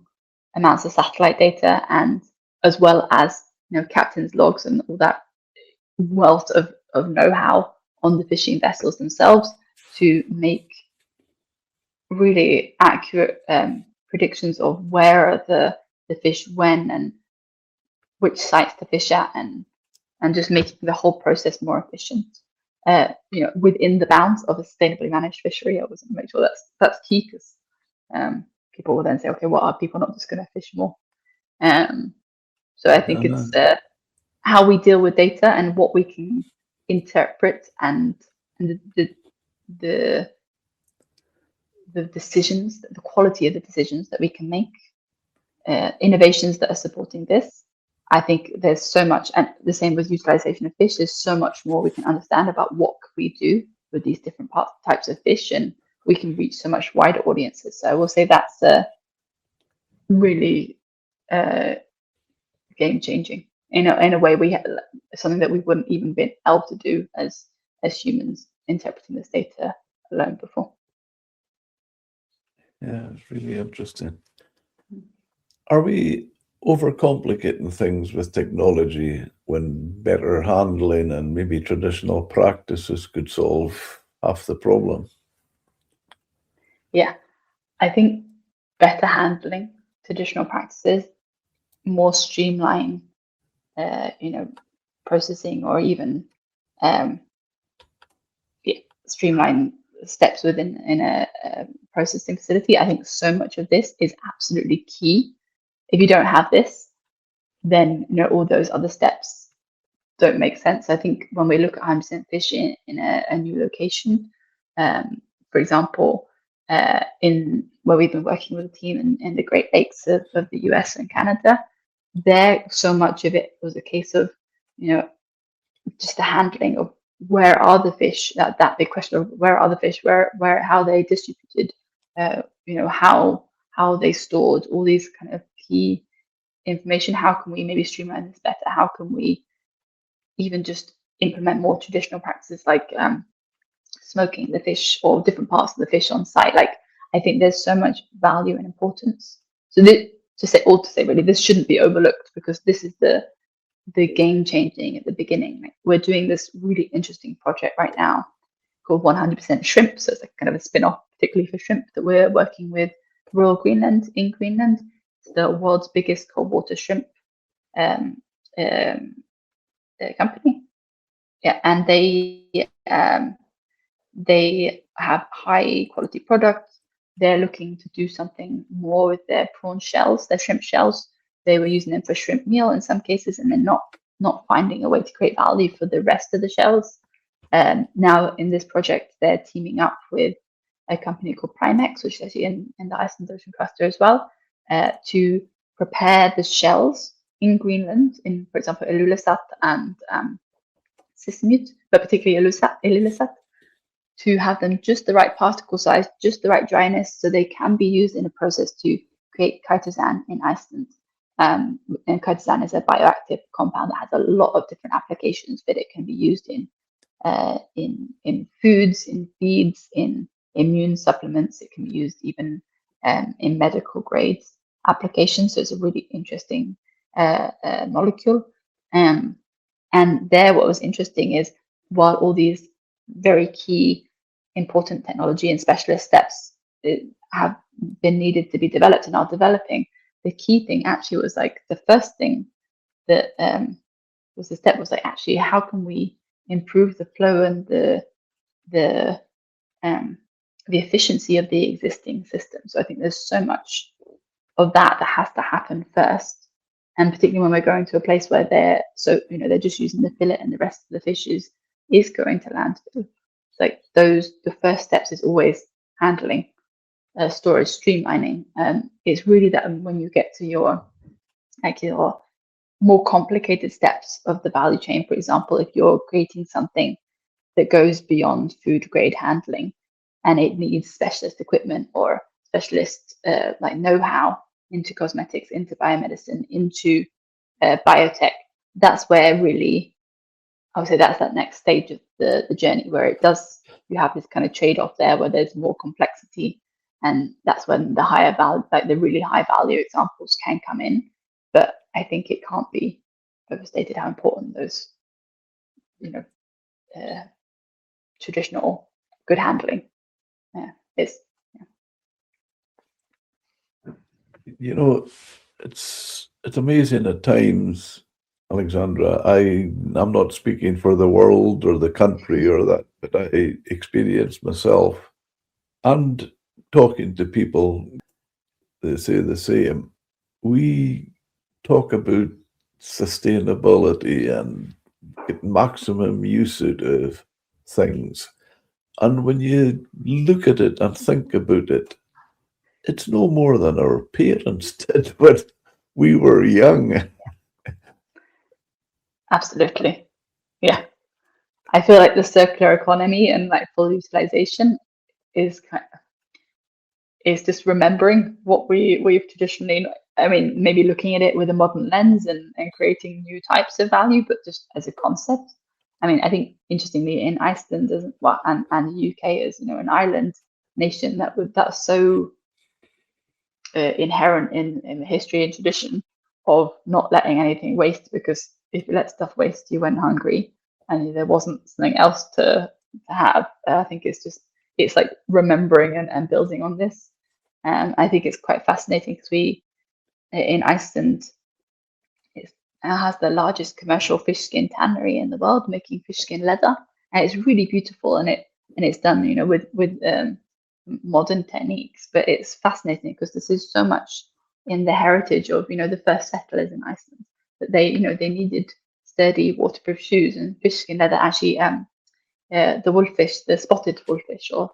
amounts of satellite data, and as well as captain's logs and all that wealth of know-how on the fishing vessels themselves to make really accurate predictions of where are the fish when and which sites to fish at, and just making the whole process more efficient. Within the bounds of a sustainably managed fishery. I always want to make sure that's key, because people will then say, okay, well, are people not just going to fish more? So I think it's how we deal with data and what we can interpret, and the decisions, the quality of the decisions that we can make, innovations that are supporting this. I think there's so much, and the same with utilization of fish. There's so much more we can understand about what we do with these different types of fish, and we can reach so much wider audiences. So I will say that's really game changing in a way. We have something that we wouldn't even been able to do as humans interpreting this data alone before. Yeah, it's really interesting. Are we overcomplicating things with technology when better handling and maybe traditional practices could solve half the problem? Yeah, I think better handling traditional practices, more streamlined, processing, or even streamline steps in a processing facility. I think so much of this is absolutely key. If you don't have this, then all those other steps don't make sense. I think when we look at 100% fish in a new location, for example, in where we've been working with a team in the Great Lakes of the US and Canada, there so much of it was a case of just the handling of where are the fish, that big question of where are the fish, where how they distributed, how they stored, all these kind of key information. How can we maybe streamline this better? How can we even just implement more traditional practices like smoking the fish or different parts of the fish on site? Like, I think there's so much value and importance. So to say really, this shouldn't be overlooked, because this is the game changing at the beginning. Like, we're doing this really interesting project right now called 100% Shrimp. So it's like kind of a spin-off, particularly for shrimp, that we're working with Royal Greenland in Greenland. It's the world's biggest cold water shrimp company. Yeah, and they have high quality products. They're looking to do something more with their prawn shells, their shrimp shells. They were using them for shrimp meal in some cases, and then not finding a way to create value for the rest of the shells. Now in this project, they're teaming up with a company called Primex, which is actually in the Iceland Ocean Cluster as well, to prepare the shells in Greenland, in, for example, Ilulissat and Sisimiut, but particularly Ilulissat, to have them just the right particle size, just the right dryness, so they can be used in a process to create chitosan in Iceland. And chitosan is a bioactive compound that has a lot of different applications, but it can be used in foods, in feeds, in immune supplements. It can be used even in medical grades applications. So it's a really interesting molecule. And there, what was interesting is, while all these very key, important technology and specialist steps have been needed to be developed and are developing, the key thing actually was like the first thing that was the step was like, actually, how can we improve the flow and the efficiency of the existing system? So I think there's so much of that has to happen first, and particularly when we're going to a place where they're just using the fillet and the rest of the fishes is going to landfill. It's like the first steps is always handling, storage, streamlining. It's really that when you get to your more complicated steps of the value chain, for example, if you're creating something that goes beyond food grade handling and it needs specialist equipment or specialist know-how into cosmetics, into biomedicine, into biotech, that's where really, I would say that's that next stage of the journey, where you have this kind of trade-off there where there's more complexity, and that's when the higher value, like the really high value examples can come in. But I think it can't be overstated how important those, traditional good handling is. It's amazing at times, Alexandra. I'm not speaking for the world or the country or that, but I experience myself and talking to people, they say the same. We talk about sustainability and get maximum use out of things. And when you look at it and think about it, it's no more than our parents did when we were young. Absolutely. Yeah. I feel like the circular economy and like full utilization is just remembering what we've traditionally, maybe looking at it with a modern lens and creating new types of value, but just as a concept. I think interestingly in Iceland and the UK as an island nation, that's so inherent in the history and tradition of not letting anything waste, because if you let stuff waste, you went hungry and there wasn't something else to have. I think it's like remembering and building on this. And I think it's quite fascinating because in Iceland, it has the largest commercial fish skin tannery in the world, making fish skin leather, and it's really beautiful. And it's done, with modern techniques. But it's fascinating because this is so much in the heritage of the first settlers in Iceland, that they needed sturdy waterproof shoes, and fish skin leather actually the wolfish, the spotted wolfish, or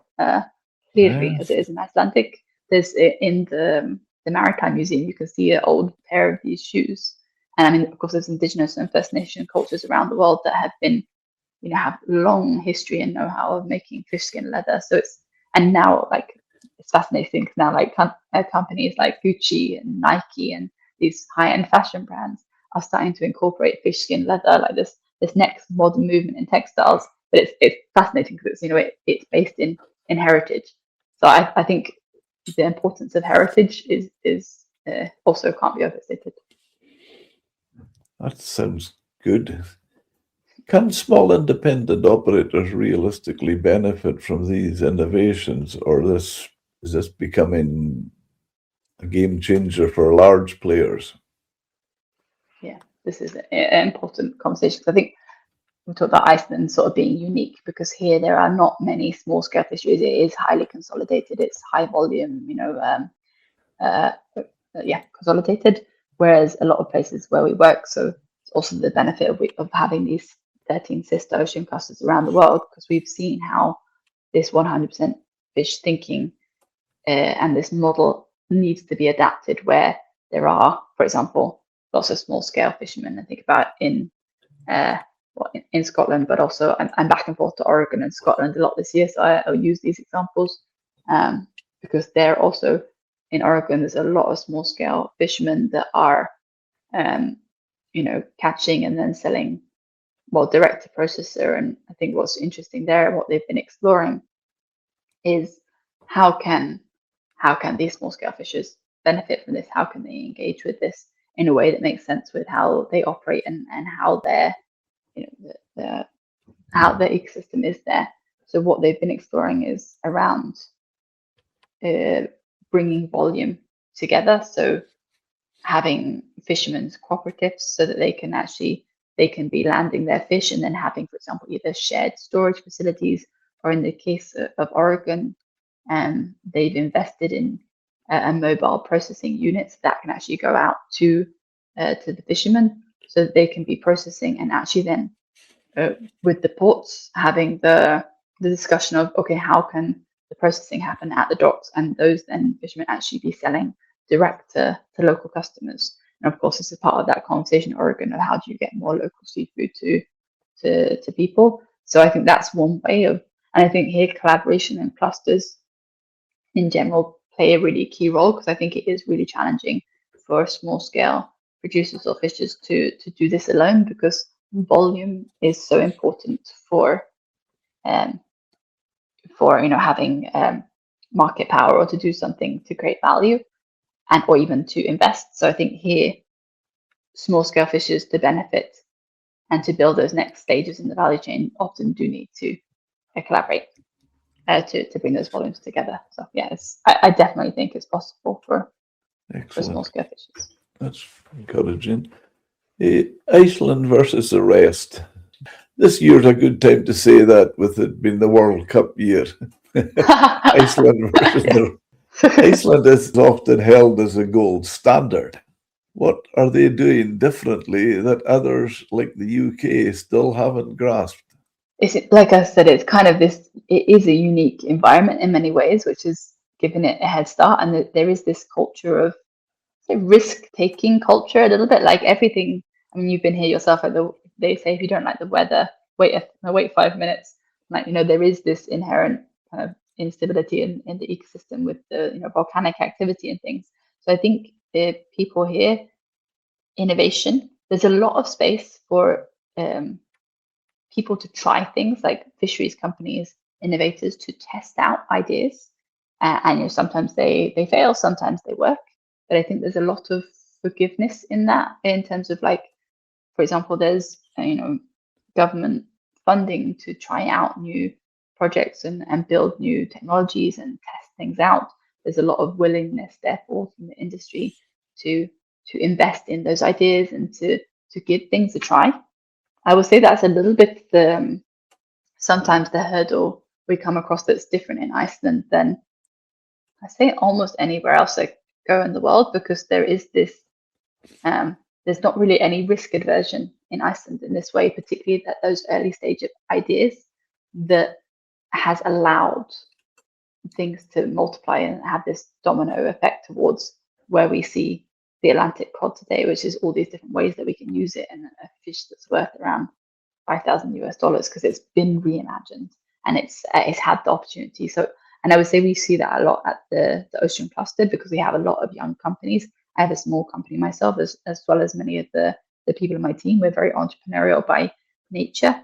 hlýrri as it is in Icelandic. There's in the Maritime Museum, you can see an old pair of these shoes. And of course, there's indigenous and First Nation cultures around the world that have been, have long history and know-how of making fish skin leather. So now it's fascinating because now companies like Gucci and Nike and these high-end fashion brands are starting to incorporate fish skin leather, like this next modern movement in textiles. But it's fascinating because it's based in heritage. So I think the importance of heritage is also can't be overstated. That sounds good. Can small independent operators realistically benefit from these innovations, or is this becoming a game changer for large players? Yeah, this is an important conversation. I think we talked about Iceland sort of being unique because here there are not many small scale fisheries. It is highly consolidated. It's high volume, consolidated. Whereas a lot of places where we work, so it's also the benefit of having these 13 sister ocean clusters around the world, because we've seen how this 100% fish thinking and this model needs to be adapted where there are, for example, lots of small scale fishermen. I think about in Scotland, but also I'm back and forth to Oregon and Scotland a lot this year, so I'll use these examples because they're also in Oregon. There's a lot of small scale fishermen that are, catching and then selling, well, direct to processor. And I think what's interesting there, what they've been exploring, is how can these small scale fishers benefit from this? How can they engage with this in a way that makes sense with how they operate and how their how the ecosystem is there. So what they've been exploring is around bringing volume together. So having fishermen's cooperatives so that they can be landing their fish and then having, for example, either shared storage facilities, or in the case of Oregon, they've invested in a mobile processing unit that can actually go out to the fishermen so that they can be processing, and actually then with the ports having the discussion of, okay, how can the processing happen at the docks, and those then fishermen actually be selling direct to local customers. And of course, this is part of that conversation in Oregon of how do you get more local seafood to people. So I think that's one way of, and I think here collaboration and clusters in general play a really key role, because I think it is really challenging for small scale producers or fishers to do this alone, because volume is so important for having market power, or to do something to create value, and or even to invest. So I think here small scale fishers, to benefit and to build those next stages in the value chain, often do need to collaborate to bring those volumes together. So yes, I definitely think it's possible for small scale fishers. That's encouraging. Iceland versus the rest. This year's a good time to say that, with it being the World Cup year. Iceland versus the Iceland is often held as a gold standard. What are they doing differently that others like the UK still haven't grasped? Like I said, it's kind of this, it is a unique environment in many ways, which has given it a head start. And there is this culture of risk-taking culture, a little bit like everything. I mean, you've been here yourself. Like they say, if you don't like the weather, wait 5 minutes. Like, there is this inherent kind of instability in the ecosystem with the volcanic activity and things. So I think the people here, innovation. There's a lot of space for people to try things, like fisheries companies, innovators, to test out ideas. And sometimes they fail, sometimes they work. But I think there's a lot of forgiveness in that, in terms of, like, for example, there's government funding to try out new projects and build new technologies and test things out. There's a lot of willingness, therefore, from the industry to invest in those ideas and to give things a try. I would say that's a little bit sometimes the hurdle we come across that's different in Iceland than, I say, almost anywhere else I go in the world, because there is this, there's not really any risk aversion in Iceland in this way, particularly at those early stage of ideas, that has allowed things to multiply and have this domino effect towards where we see the Atlantic cod today, which is all these different ways that we can use it, and a fish that's worth around $5,000 because it's been reimagined and it's had the opportunity. So, and I would say we see that a lot at the ocean cluster, because we have a lot of young companies. I have a small company myself, as well as many of the people in my team. We're very entrepreneurial by nature,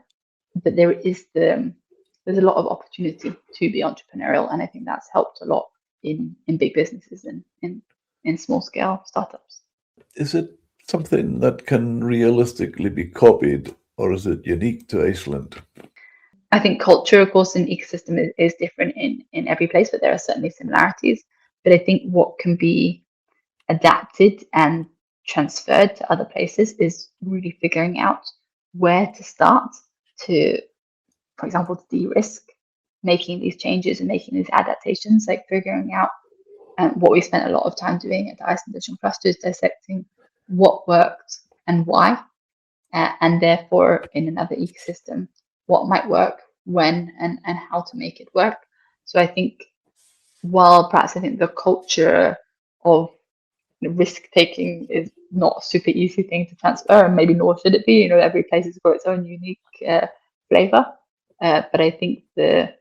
but there's a lot of opportunity to be entrepreneurial, and I think that's helped a lot in big businesses and in small scale startups. Is it something that can realistically be copied, or is it unique to Iceland? I think culture, of course, in ecosystem is different in every place, but there are certainly similarities. But I think what can be adapted and transferred to other places is really figuring out where to start to, for example, to de-risk making these changes and making these adaptations, like figuring out what we spent a lot of time doing at the Iceland Ocean Cluster is dissecting what worked and why, and therefore in another ecosystem, what might work, when, and how to make it work. So I think, while perhaps I think the culture of risk taking is not a super easy thing to transfer, and maybe nor should it be. Every place has got its own unique flavor. But I think the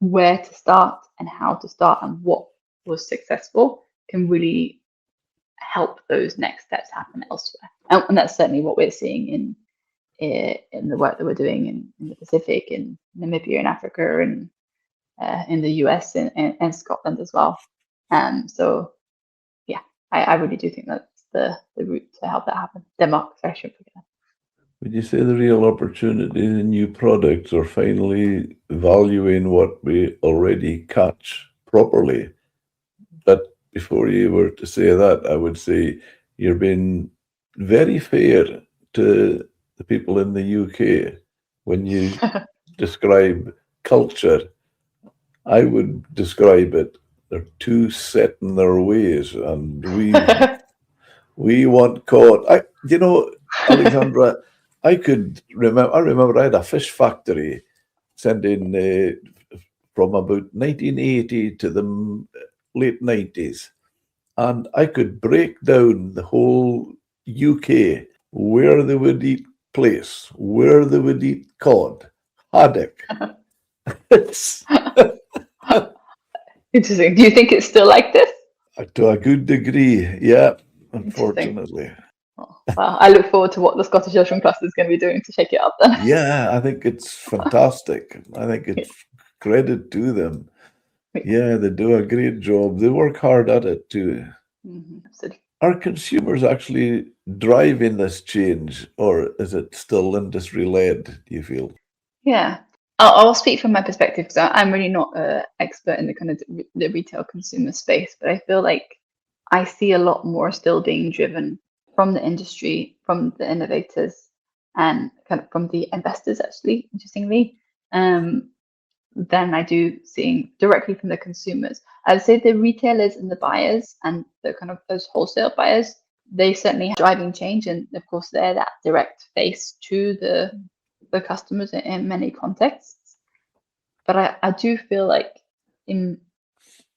where to start and how to start and what was successful can really help those next steps happen elsewhere. And that's certainly what we're seeing in the work that we're doing in the Pacific, in Namibia, in Africa, and in the US and Scotland as well. So yeah, I really do think that's the route to help that happen. Denmark, I shouldn't forget that. Would you say the real opportunity in new products are finally valuing what we already catch properly? But before you were to say that, I would say you're being very fair to the people in the UK when you describe culture. I would describe it, they're too set in their ways, and we want caught. Alexandra, I remember I had a fish factory sending from about 1980 to the late 90s. And I could break down the whole UK, where they would eat plaice, where they would eat cod, haddock. It's Interesting. Do you think it's still like this? to a good degree, yeah, unfortunately. Oh, well, I look forward to what the Scottish Ocean Cluster is going to be doing to shake it up then. Yeah, I think it's fantastic. I think it's credit to them. Yeah, they do a great job. They work hard at it too. Absolutely. Are consumers actually driving this change, or is it still industry-led, do you feel? Yeah, I'll speak from my perspective because I'm really not an expert in the kind of the retail consumer space, but I feel like I see a lot more still being driven from the industry, from the innovators, and kind of from the investors, actually, interestingly, than I do seeing directly from the consumers. I'd say the retailers and the buyers and the kind of those wholesale buyers, they certainly are driving change, and of course they're that direct face to the customers in many contexts. But I do feel like in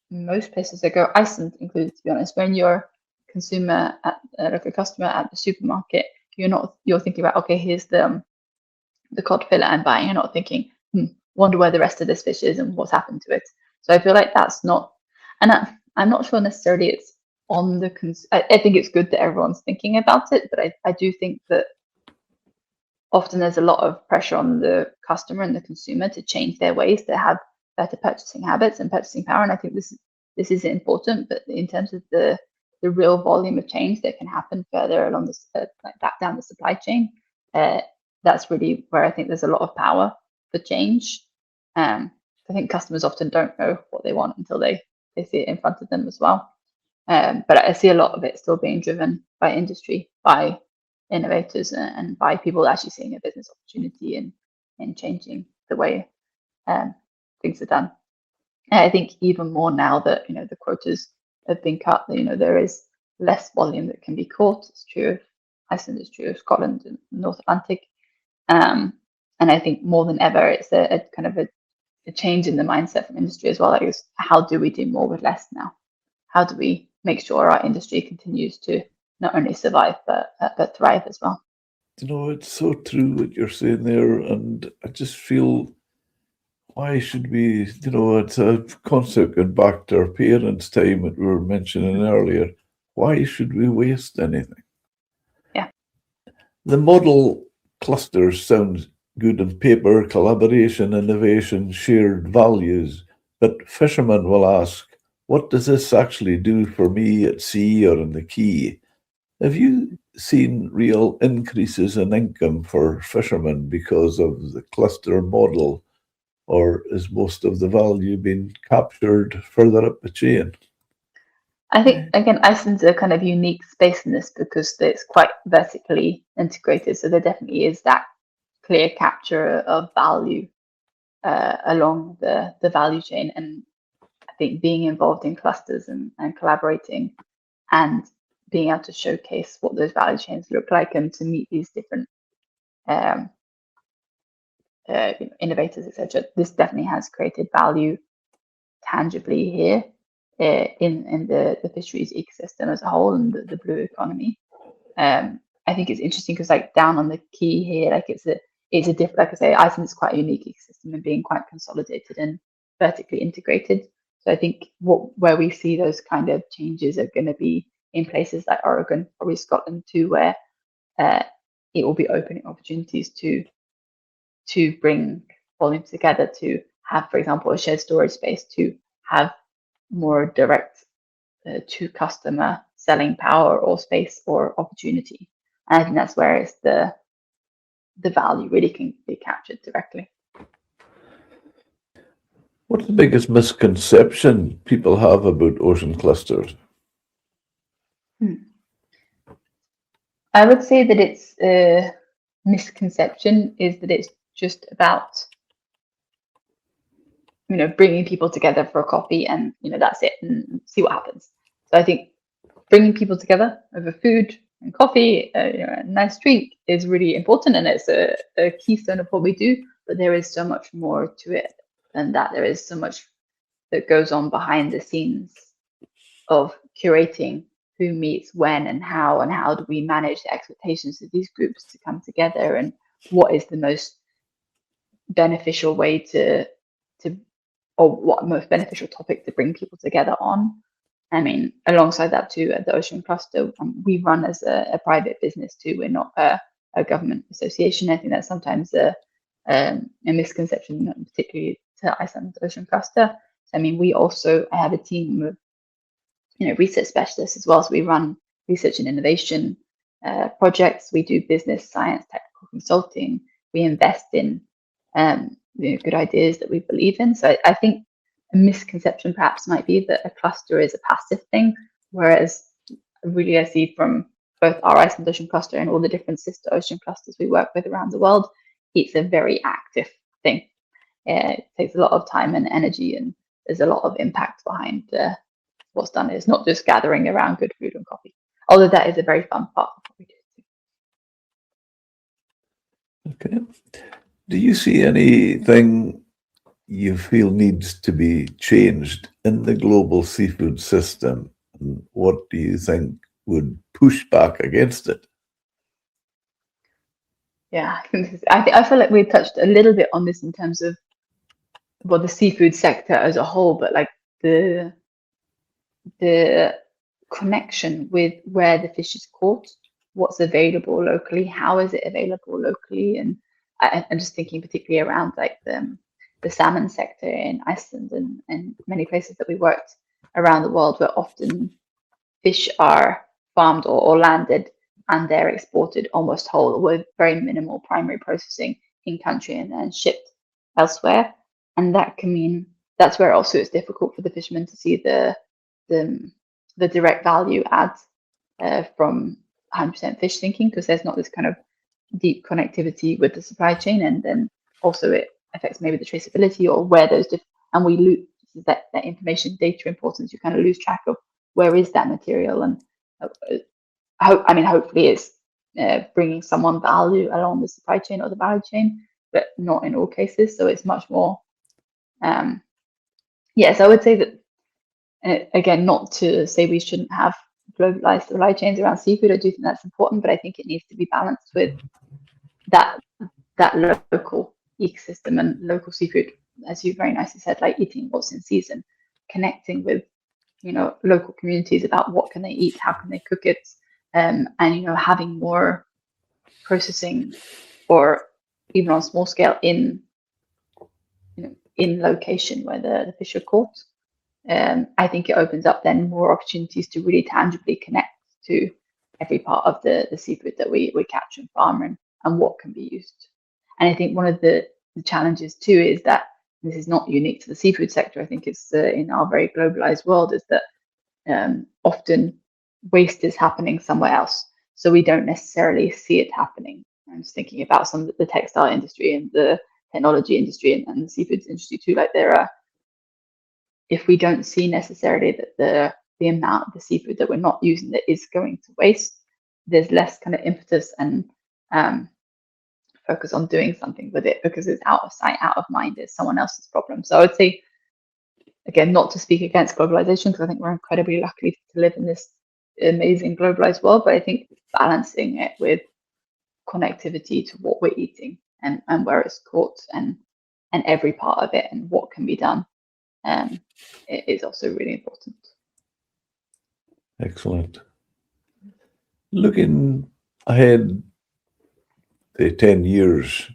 most places I go, Iceland included, to be honest, when you're like a customer at the supermarket, you're thinking about, okay, here's the cod fillet I'm buying. You're not thinking, wonder where the rest of this fish is and what's happened to it. So I feel like that's not, and I'm not sure necessarily it's on the I think it's good that everyone's thinking about it, but I do think that often there's a lot of pressure on the customer and the consumer to change their ways, to have better purchasing habits and purchasing power. And I think this is important, but in terms of the real volume of change that can happen further along this like back down the supply chain, that's really where I think there's a lot of power for change. I think customers often don't know what they want until they see it in front of them as well. But I see a lot of it still being driven by industry, by innovators, and by people actually seeing a business opportunity in changing the way things are done. And I think even more now that the quotas have been cut, there is less volume that can be caught. It's true of Iceland, it's true of Scotland and North Atlantic. And I think more than ever, it's a kind of a change in the mindset from industry as well. Like, how do we do more with less now? How do we make sure our industry continues to not only survive but thrive as well? It's so true what you're saying there, and I just feel, why should we? It's a concept going back to our parents' time that we were mentioning earlier. Why should we waste anything? Yeah. The model clusters sounds good on paper: collaboration, innovation, shared values. But fishermen will ask, what does this actually do for me at sea or in the quay? Have you seen real increases in income for fishermen because of the cluster model, or is most of the value being captured further up the chain? I think, again, Iceland's a kind of unique space in this because it's quite vertically integrated. So there definitely is that clear capture of value along the value chain. And I think being involved in clusters and collaborating and being able to showcase what those value chains look like and to meet these different innovators, etc. This definitely has created value tangibly here. in the fisheries ecosystem as a whole and the blue economy. I think it's interesting because like down on the key here, like it's a different, like I say, Iceland is quite a unique ecosystem and being quite consolidated and vertically integrated. So I think where we see those kind of changes are going to be in places like Oregon, probably Scotland too, where it will be opening opportunities to bring volumes together, to have, for example, a shared storage space, to have more direct to customer selling power or space or opportunity. And I think that's where it's the value really can be captured directly. What's the biggest misconception people have about ocean clusters? I would say that it's a misconception is that it's just about, bringing people together for a coffee and, that's it and see what happens. So I think bringing people together over food and coffee, a nice drink is really important, and it's a keystone of what we do. But there is so much more to it than that. There is so much that goes on behind the scenes of curating who meets when and how do we manage the expectations of these groups to come together, and what is the most beneficial way or what most beneficial topic to bring people together on. I mean, alongside that too, at the Ocean Cluster, we run as a private business too. We're not a government association. I think that's sometimes a misconception, particularly to Iceland's Ocean Cluster. So, I mean, I have a team of research specialists as well. So we run research and innovation projects. We do business, science, technical consulting. We invest in good ideas that we believe in. So I think a misconception perhaps might be that a cluster is a passive thing, whereas really I see from both our Iceland Ocean Cluster and all the different sister ocean clusters we work with around the world, it's a very active thing. It takes a lot of time and energy, and there's a lot of impact behind what's done. It's not just gathering around good food and coffee, although that is a very fun part of what we do. Okay. Do you see anything you feel needs to be changed in the global seafood system? And what do you think would push back against it? Yeah, I feel like we touched a little bit on this in terms of the seafood sector as a whole, but like the connection with where the fish is caught, what's available locally, how is it available locally, and I'm just thinking particularly around like the salmon sector in Iceland and many places that we worked around the world, where often fish are farmed or landed and they're exported almost whole with very minimal primary processing in country and then shipped elsewhere. And that can mean that's where also it's difficult for the fishermen to see the direct value add from 100% fish thinking, because there's not this kind of deep connectivity with the supply chain, and then also it affects maybe the traceability or where those and we lose that information data importance. You kind of lose track of where is that material, and hopefully it's bringing someone value along the supply chain or the value chain, but not in all cases. So it's much more so I would say that again, not to say we shouldn't have globalized supply chains around seafood. I do think that's important, but I think it needs to be balanced with that local ecosystem and local seafood, as you very nicely said, like eating what's in season, connecting with local communities about what can they eat, how can they cook it, and having more processing, or even on small scale in location where the fish are caught. I think it opens up then more opportunities to really tangibly connect to every part of the seafood that we catch and farm, and what can be used. And I think one of the challenges too is that this is not unique to the seafood sector. I think it's in our very globalized world, is that often waste is happening somewhere else, so we don't necessarily see it happening. I'm just thinking about some of the textile industry and the technology industry and the seafood industry too. Like if we don't see necessarily that the amount of the seafood that we're not using that is going to waste, there's less kind of impetus and focus on doing something with it, because it's out of sight, out of mind. It's someone else's problem. So I would say again, not to speak against globalization, because I think we're incredibly lucky to live in this amazing globalized world, but I think balancing it with connectivity to what we're eating and where it's caught and every part of it and what can be done it is also really important. Excellent. Looking ahead, say 10 years,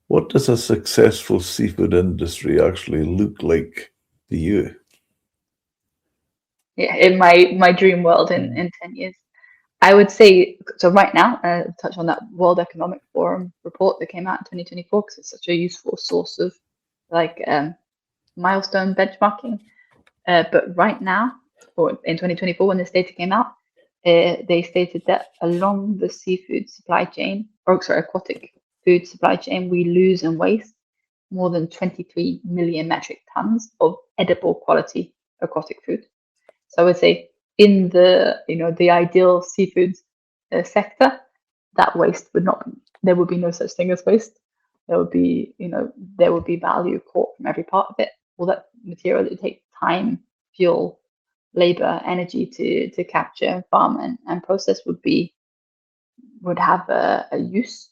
what does a successful seafood industry actually look like to you? Yeah, in my dream world in 10 years, I would say, so right now, touch on that World Economic Forum report that came out in 2024, because it's such a useful source of like milestone benchmarking. But right now, or in 2024, when this data came out, they stated that along the seafood supply chain, or sorry, aquatic food supply chain, we lose and waste more than 23 million metric tons of edible quality aquatic food. So I would say in the the ideal seafood sector, that waste would not, there would be no such thing as waste. There would be there would be value caught from every part of it. All that material that takes time, fuel, labor, energy to capture and farm and process would have a use.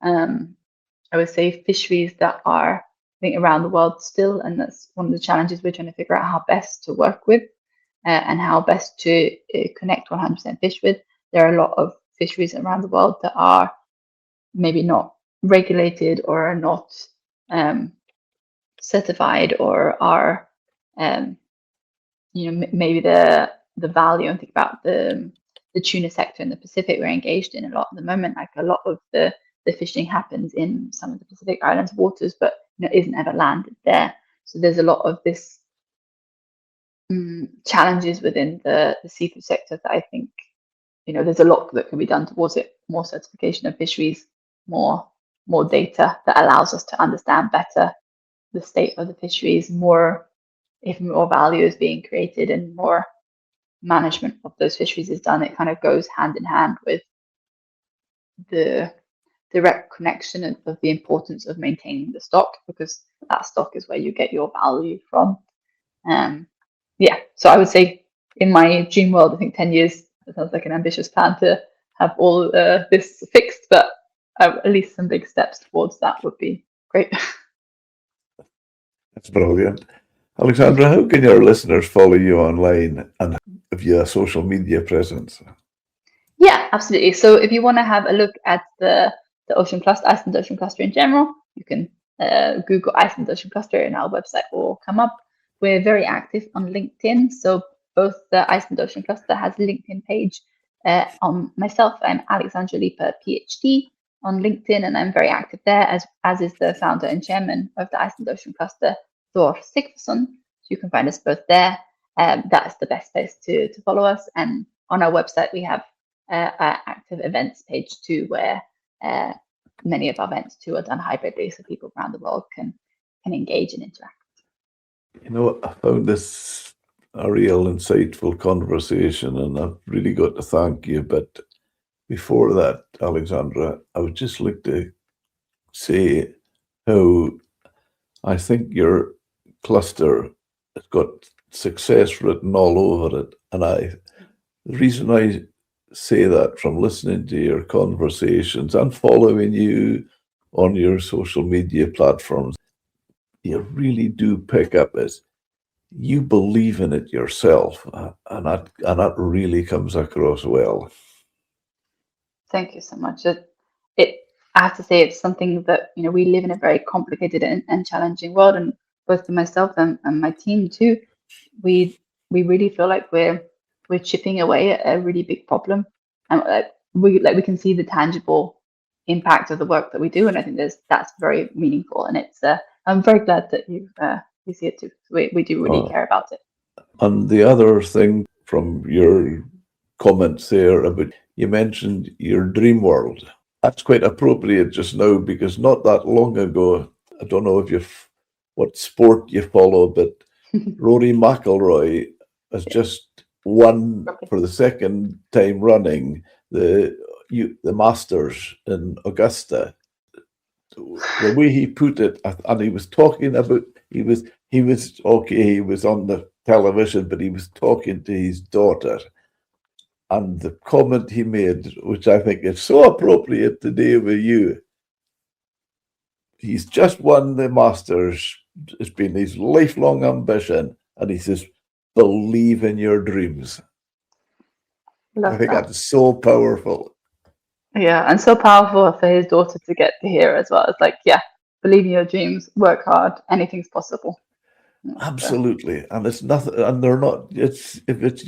I would say fisheries that are, I think, around the world still, and that's one of the challenges we're trying to figure out how best to work with and how best to connect 100% fish with. There are a lot of fisheries around the world that are maybe not regulated or are not certified, or are maybe the value, and think about the tuna sector in the Pacific we're engaged in a lot at the moment. Like a lot of the fishing happens in some of the Pacific Islands waters, but isn't ever landed there. So there's a lot of this challenges within the seafood sector that I think there's a lot that can be done towards it. More certification of fisheries, more data that allows us to understand better the state of the fisheries, if more value is being created and more management of those fisheries is done. It kind of goes hand in hand with the direct connection of the importance of maintaining the stock, because that stock is where you get your value from. So I would say in my dream world, I think 10 years, it sounds like an ambitious plan to have all this fixed, but at least some big steps towards that would be great. That's brilliant. Alexandra, how can your listeners follow you online, and have you a social media presence? Yeah, absolutely. So if you want to have a look at the ocean cluster, Iceland Ocean Cluster in general, you can Google Iceland Ocean Cluster and our website will come up. We're very active on LinkedIn. So both the Iceland Ocean Cluster has a LinkedIn page. On myself, I'm Alexandra Leeper, PhD on LinkedIn, and I'm very active there, as is the founder and chairman of the Iceland Ocean Cluster, Thor Sigfusson. So you can find us both there. That's the best place to follow us. And on our website, we have our active events page too, where many of our events too are done hybridly, so people around the world can engage and interact. I found this a real insightful conversation, and I've really got to thank you. But before that, Alexandra, I would just like to say how I think your cluster has got success written all over it. And the reason I say that, from listening to your conversations and following you on your social media platforms, you really do pick up as you believe in it yourself, and that really comes across well. Thank you so much. I have to say, it's something that we live in a very complicated and challenging world, and both for myself and my team too, we really feel like we're chipping away at a really big problem, and we can see the tangible impact of the work that we do, and I think that's very meaningful, and it's I'm very glad that you see it too. We do really care about it. And the other thing from your comments there about, you mentioned your dream world. That's quite appropriate just now, because not that long ago, I don't know what sport you follow, but Rory McIlroy has just won for the second time running the Masters in Augusta. The way he put it, and he was talking about, he he was okay. He was on the television, but he was talking to his daughter. And the comment he made, which I think is so appropriate today with you, he's just won the Masters. It's been his lifelong ambition. And he says, believe in your dreams. I think that's so powerful. Yeah, and so powerful for his daughter to get to hear as well. It's like, yeah, believe in your dreams, work hard, anything's possible. Absolutely, and it's nothing, and they're not. It's if it's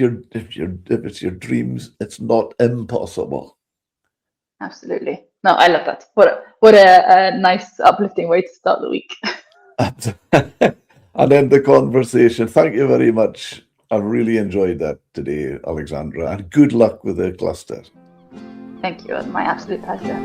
your dreams, it's not impossible. Absolutely. No, I love that. What a nice uplifting way to start the week. And end the conversation. Thank you very much. I really enjoyed that today, Alexandra, and good luck with the cluster. Thank you. It was my absolute pleasure.